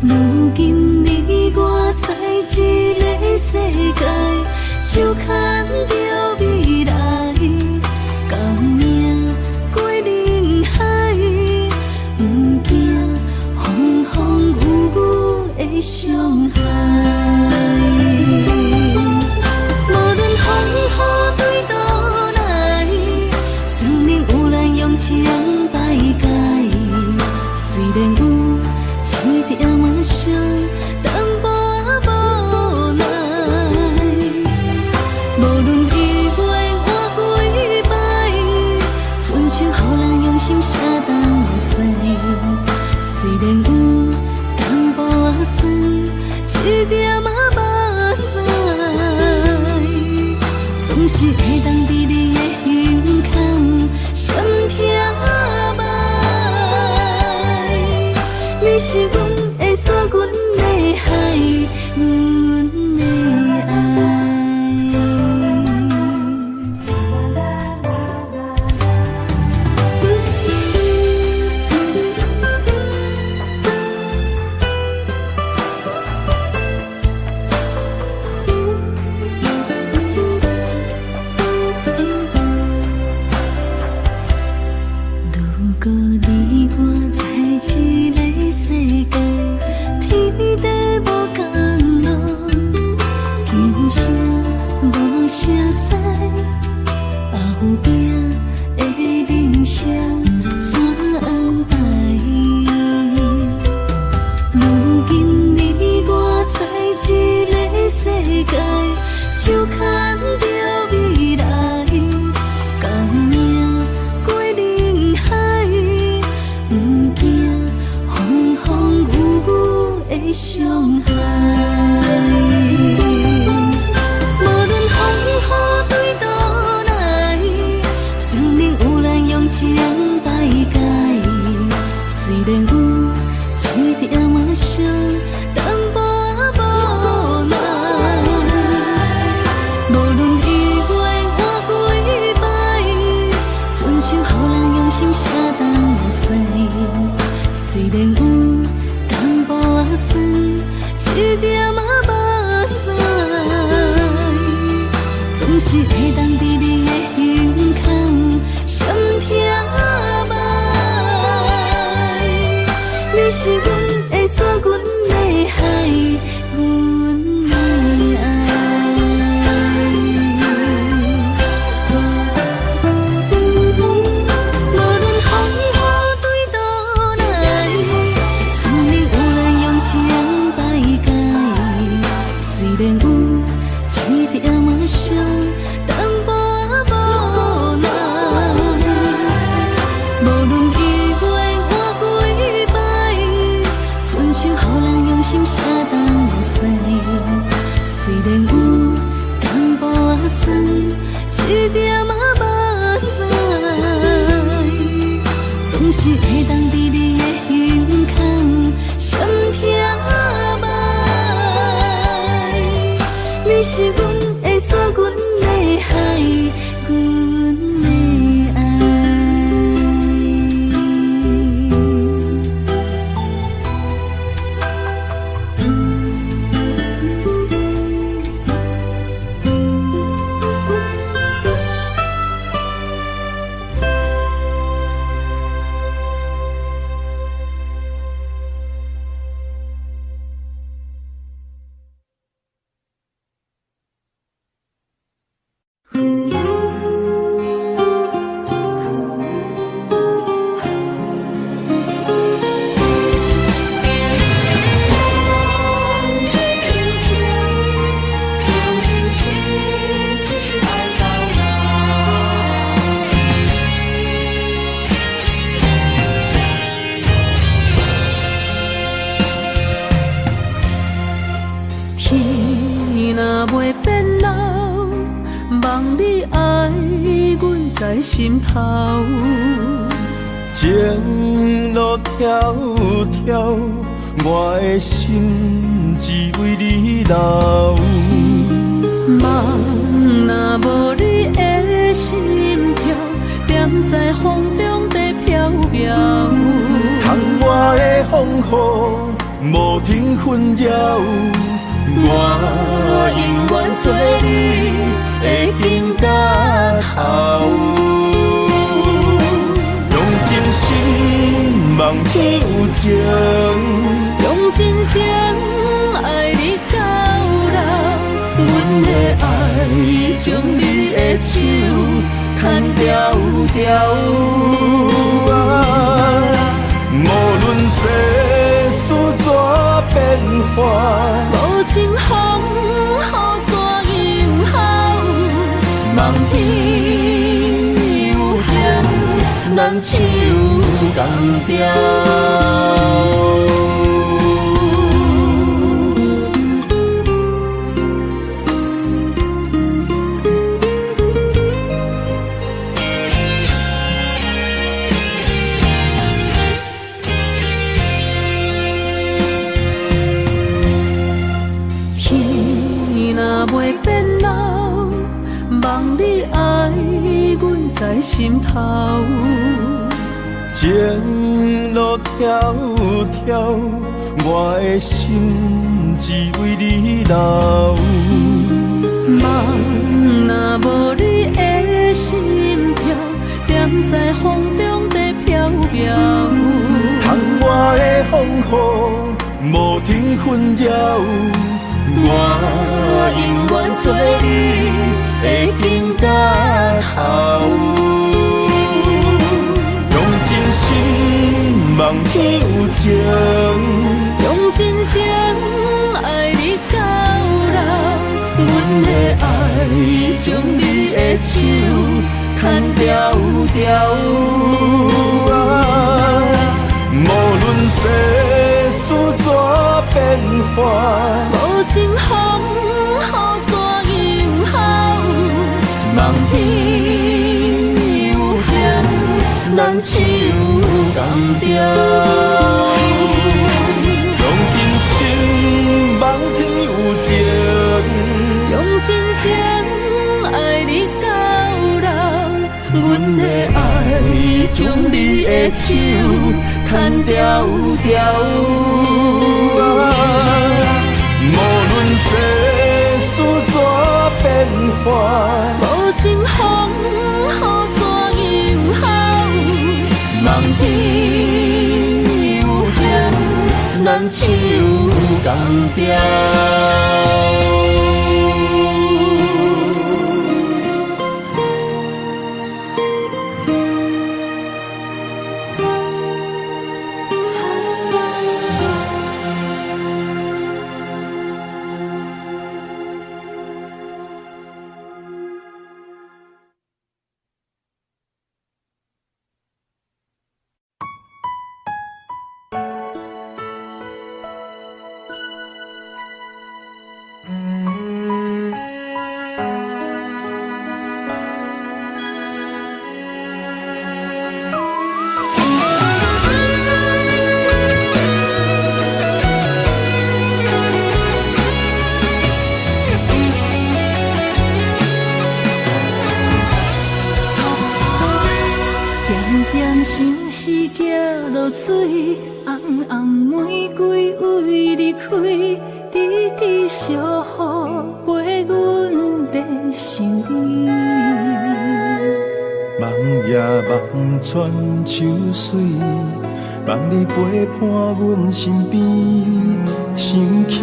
如今你我在一个世界，手牵着未来，共命过人海。伤害，无论风雨对倒来，生命有咱用情摆解。虽然有一点仔伤，淡薄仔无奈。无论机会换几摆，亲像予人用心写东西。虽然有淡薄仔酸，一点仔目屎，总是会当伫你的胸坎闪听觅。你是阮的锁，阮的海，阮的爱。手牵着未来，共命过人海，不惊风风雨雨的伤害。无论风雨对倒来，生命有咱用情摆解。虽然有一点仔伤，淡薄仔无奈。无论机会换几摆，亲像予人用心写东西。虽然有淡薄仔酸，一点仔目屎，总是会当伫你的胸坎闪听觅。你是阮的锁，阮的海，阮的爱。无论风雨对倒来，生命有咱用情摆解。虽然有一点仔伤，淡薄仔无奈。无论机会换几摆，亲像予人用心写东西。虽然有淡薄仔酸，一点仔目屎，总是会当伫你的胸坎闪听觅。你是阮的锁，阮的海，阮的爱。望你爱阮在心头。情路迢迢，我的心只为你留。梦若无你的心跳，点在风中在飘飘。窗外的风雨无停纷扰，我永远做你的情到头。用真心望你有情，用真情爱你到老。阮的爱将你的手牵条条。无论世事怎变化，无情风雨怎迎候？梦里有情，咱手共调。袂变老，望你爱阮在心头。情路迢迢，我的心只为你留。梦若无你的心跳，点在风中在飘飘。窗外的风雨无停纷扰，我永远做你的情到头。用真心望你有情，用真情爱你到老。阮的爱将你的手牵条条。无论世事怎变化，无情风雨怎迎候？梦里有情，咱手共调。用真心望天有情，用真情爱你到老。阮的爱将你的手牵条条。无论世事怎变化，无情风雨怎迎候？梦里有情，咱手共调。水，红红玫瑰为你开，滴滴小雨陪阮在想你。梦夜梦穿秋水，梦你陪伴阮身边，想起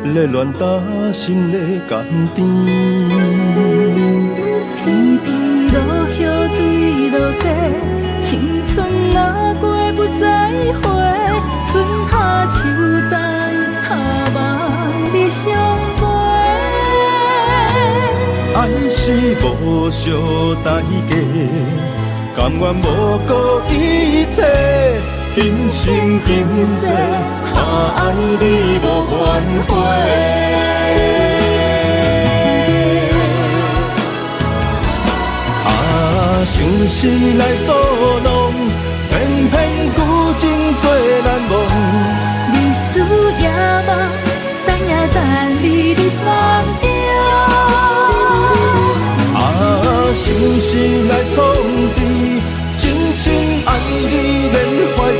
热恋打心的甘甜。偏偏落雨对落地，青春若过不再回，春夏秋冬盼望你相陪。爱是无相代价，甘愿无顾一切，今生今世，爱你无怨悔。想是来作弄，偏偏旧情做难忘。日思夜梦，等呀等你的梦中。心事来创治，真心爱你免怀疑。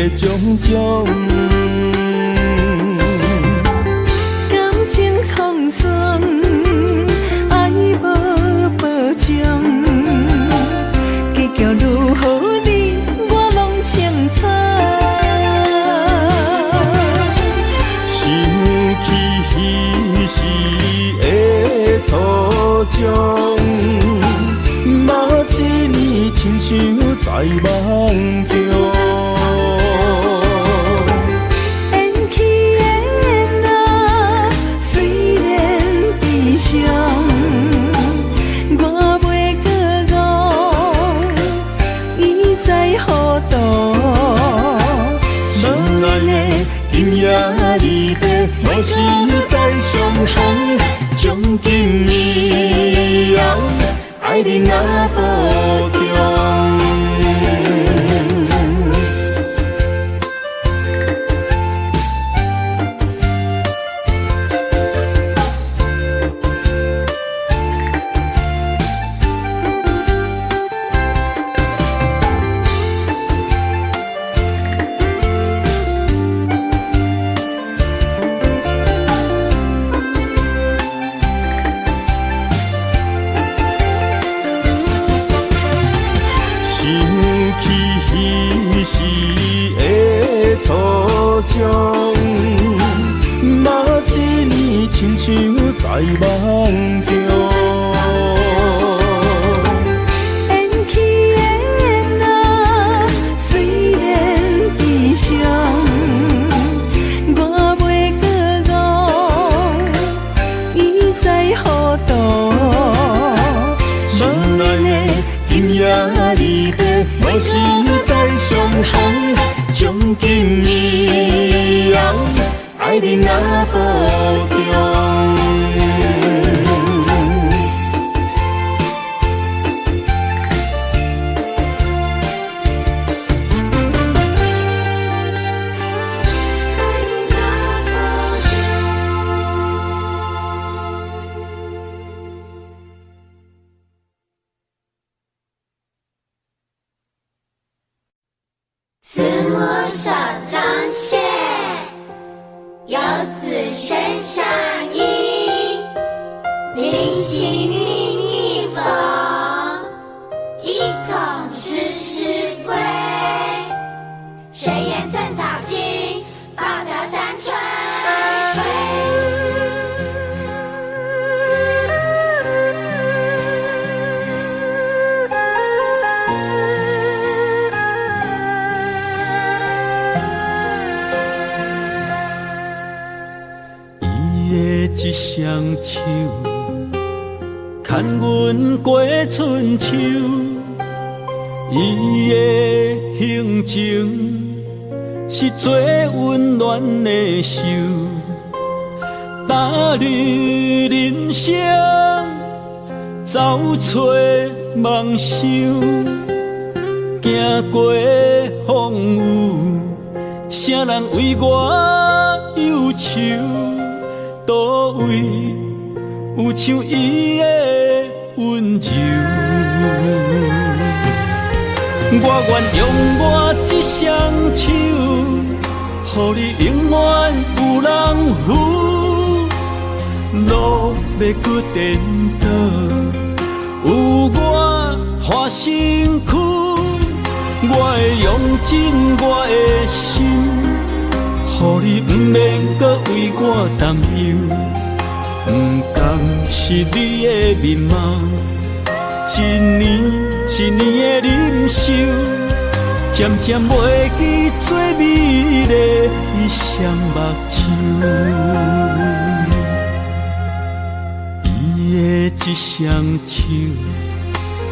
的种种。感情沧桑，爱无保障，结局如何你我拢清楚。想起彼时的初衷，若一年亲像在梦中。缘起的那虽然悲伤，我袂搁误，伊在何度？心爱的今夜离别，无时再相逢。从今以后，爱你若保重。彼时的初衷，若一年亲像在梦中。缘起的那虽然悲伤，我袂搁误，伊在何度？心爱的今夜离别，无时再相逢。从今以后，爱你若保重。慈母手中线，游子身上衣。临行密密缝，意恐迟迟归。谁言寸草心，报得三春一双手，牵阮过春秋。伊的行程是最温暖的手，踏入人生，走出梦想，行过风雨，谁人为我忧愁？倒位有像伊的温柔？我愿用我一双手，予你永远有人扶。路要搁颠倒，有我花身躯。我会用尽我的心，予你不免搁为我担忧。不甘是你的面貌，一年一年的忍受，渐渐袂记最美丽的双目睭。伊的一双手，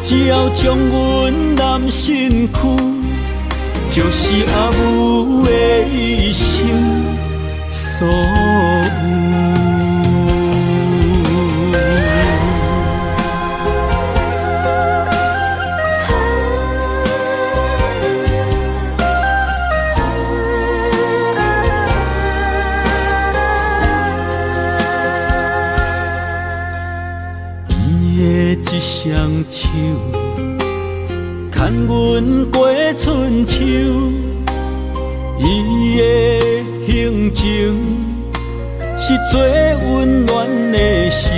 只要将阮揽身躯，就是阿母的一生所有。一双手，牵阮过春秋。伊的行程是最温暖的手，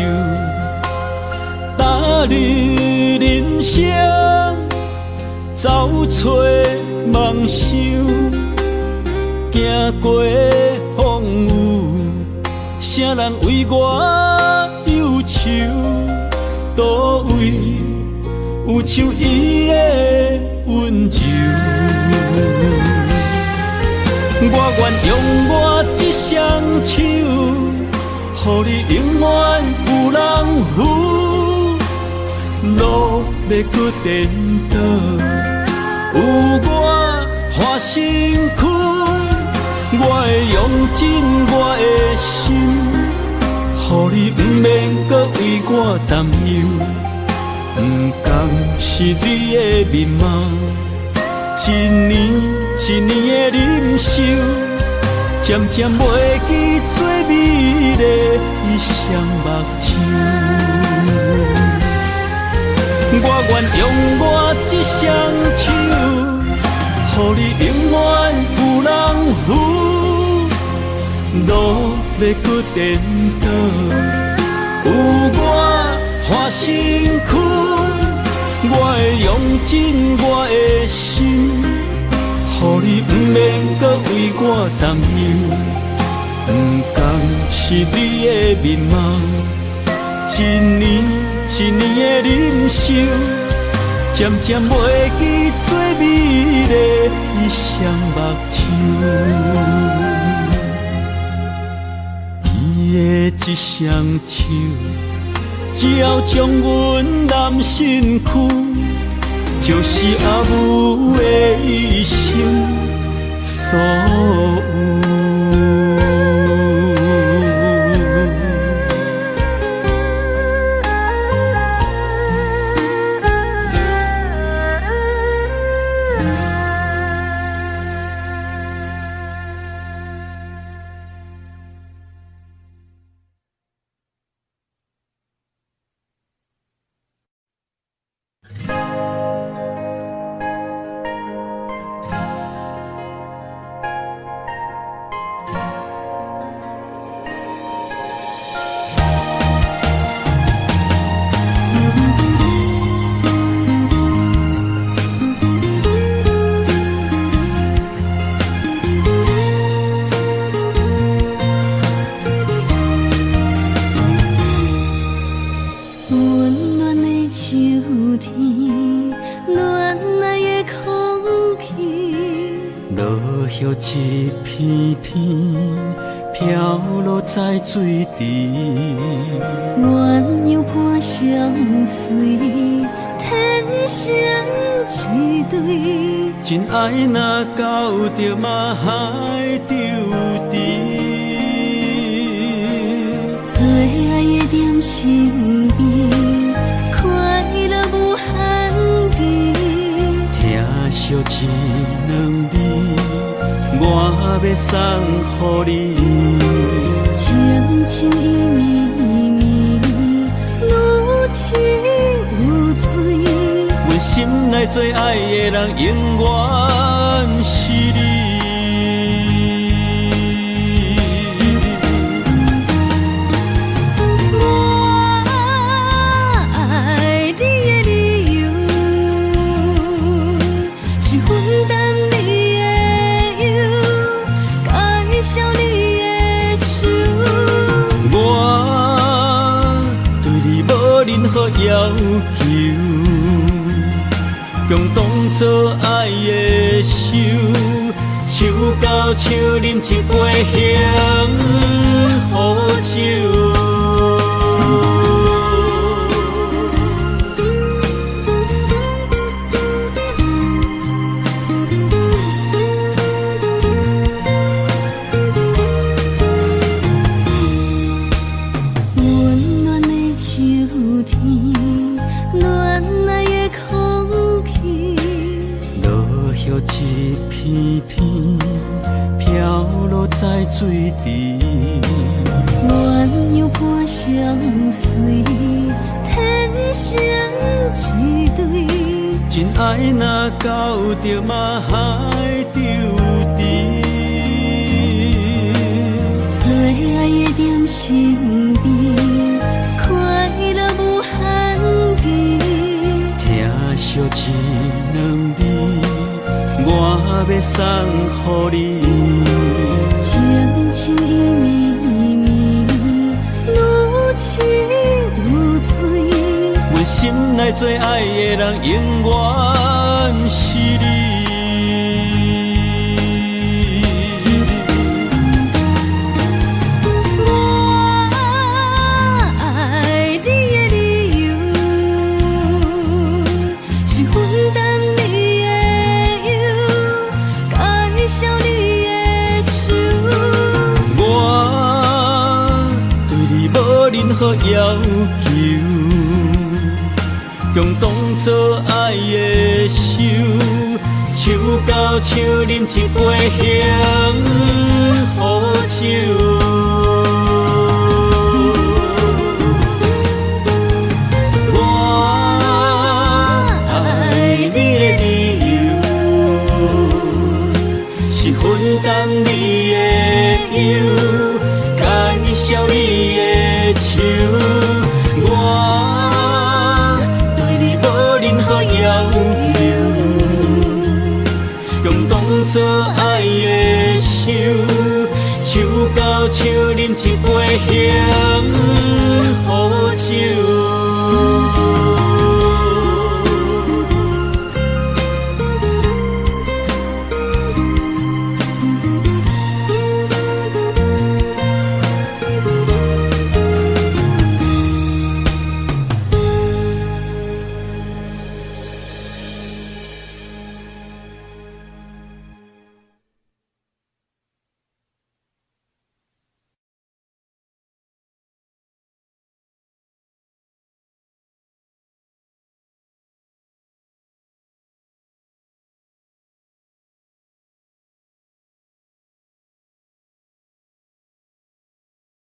踏入人生，走出梦想，行过风雨，啥人为我忧愁？倒位有像伊的温柔？我愿用我这双手，予你永远有人扶。路要搁颠倒，有我换身躯。我会用尽我的心，予你不免搁为我担忧。不甘是你的面貌，一年一年的忍受，渐渐袂记最美丽伊双目睭。我愿用我这双手，予你永远有人扶。路要搁颠倒，有我换身躯。我会用尽我的心，予你不免搁为我担忧。不甘是你的面貌，一年一年的忍受，渐渐袂记最美丽伊双目睭。伊的一双手，只要将阮揽身躯，就是阿母的一生所有。一片片飘落在水池，鸳鸯伴相随，天生一对。真爱若到着嘛海丢低，最爱的点身边，快乐无限期。听惜一两字，我要送予你。情深意绵绵，愈痴愈醉。阮心内最爱的人，永远是你。要求，共当作爱的手，手到手饮一杯幸福酒。一片片飘落在水池，鸳鸯伴相随，天生一对。真爱若到着嘛海丢低。身边，快乐无限期。听惜一两字，我要送予你。情深意绵绵，愈深愈醉。阮心内最爱的人，永远是你。任何要求，共当作爱的手，手到手饮一杯幸福酒。我爱你的理由，是分担你的忧，感谢你的。我对你无任何要求，共当作爱的手，手到手饮一杯幸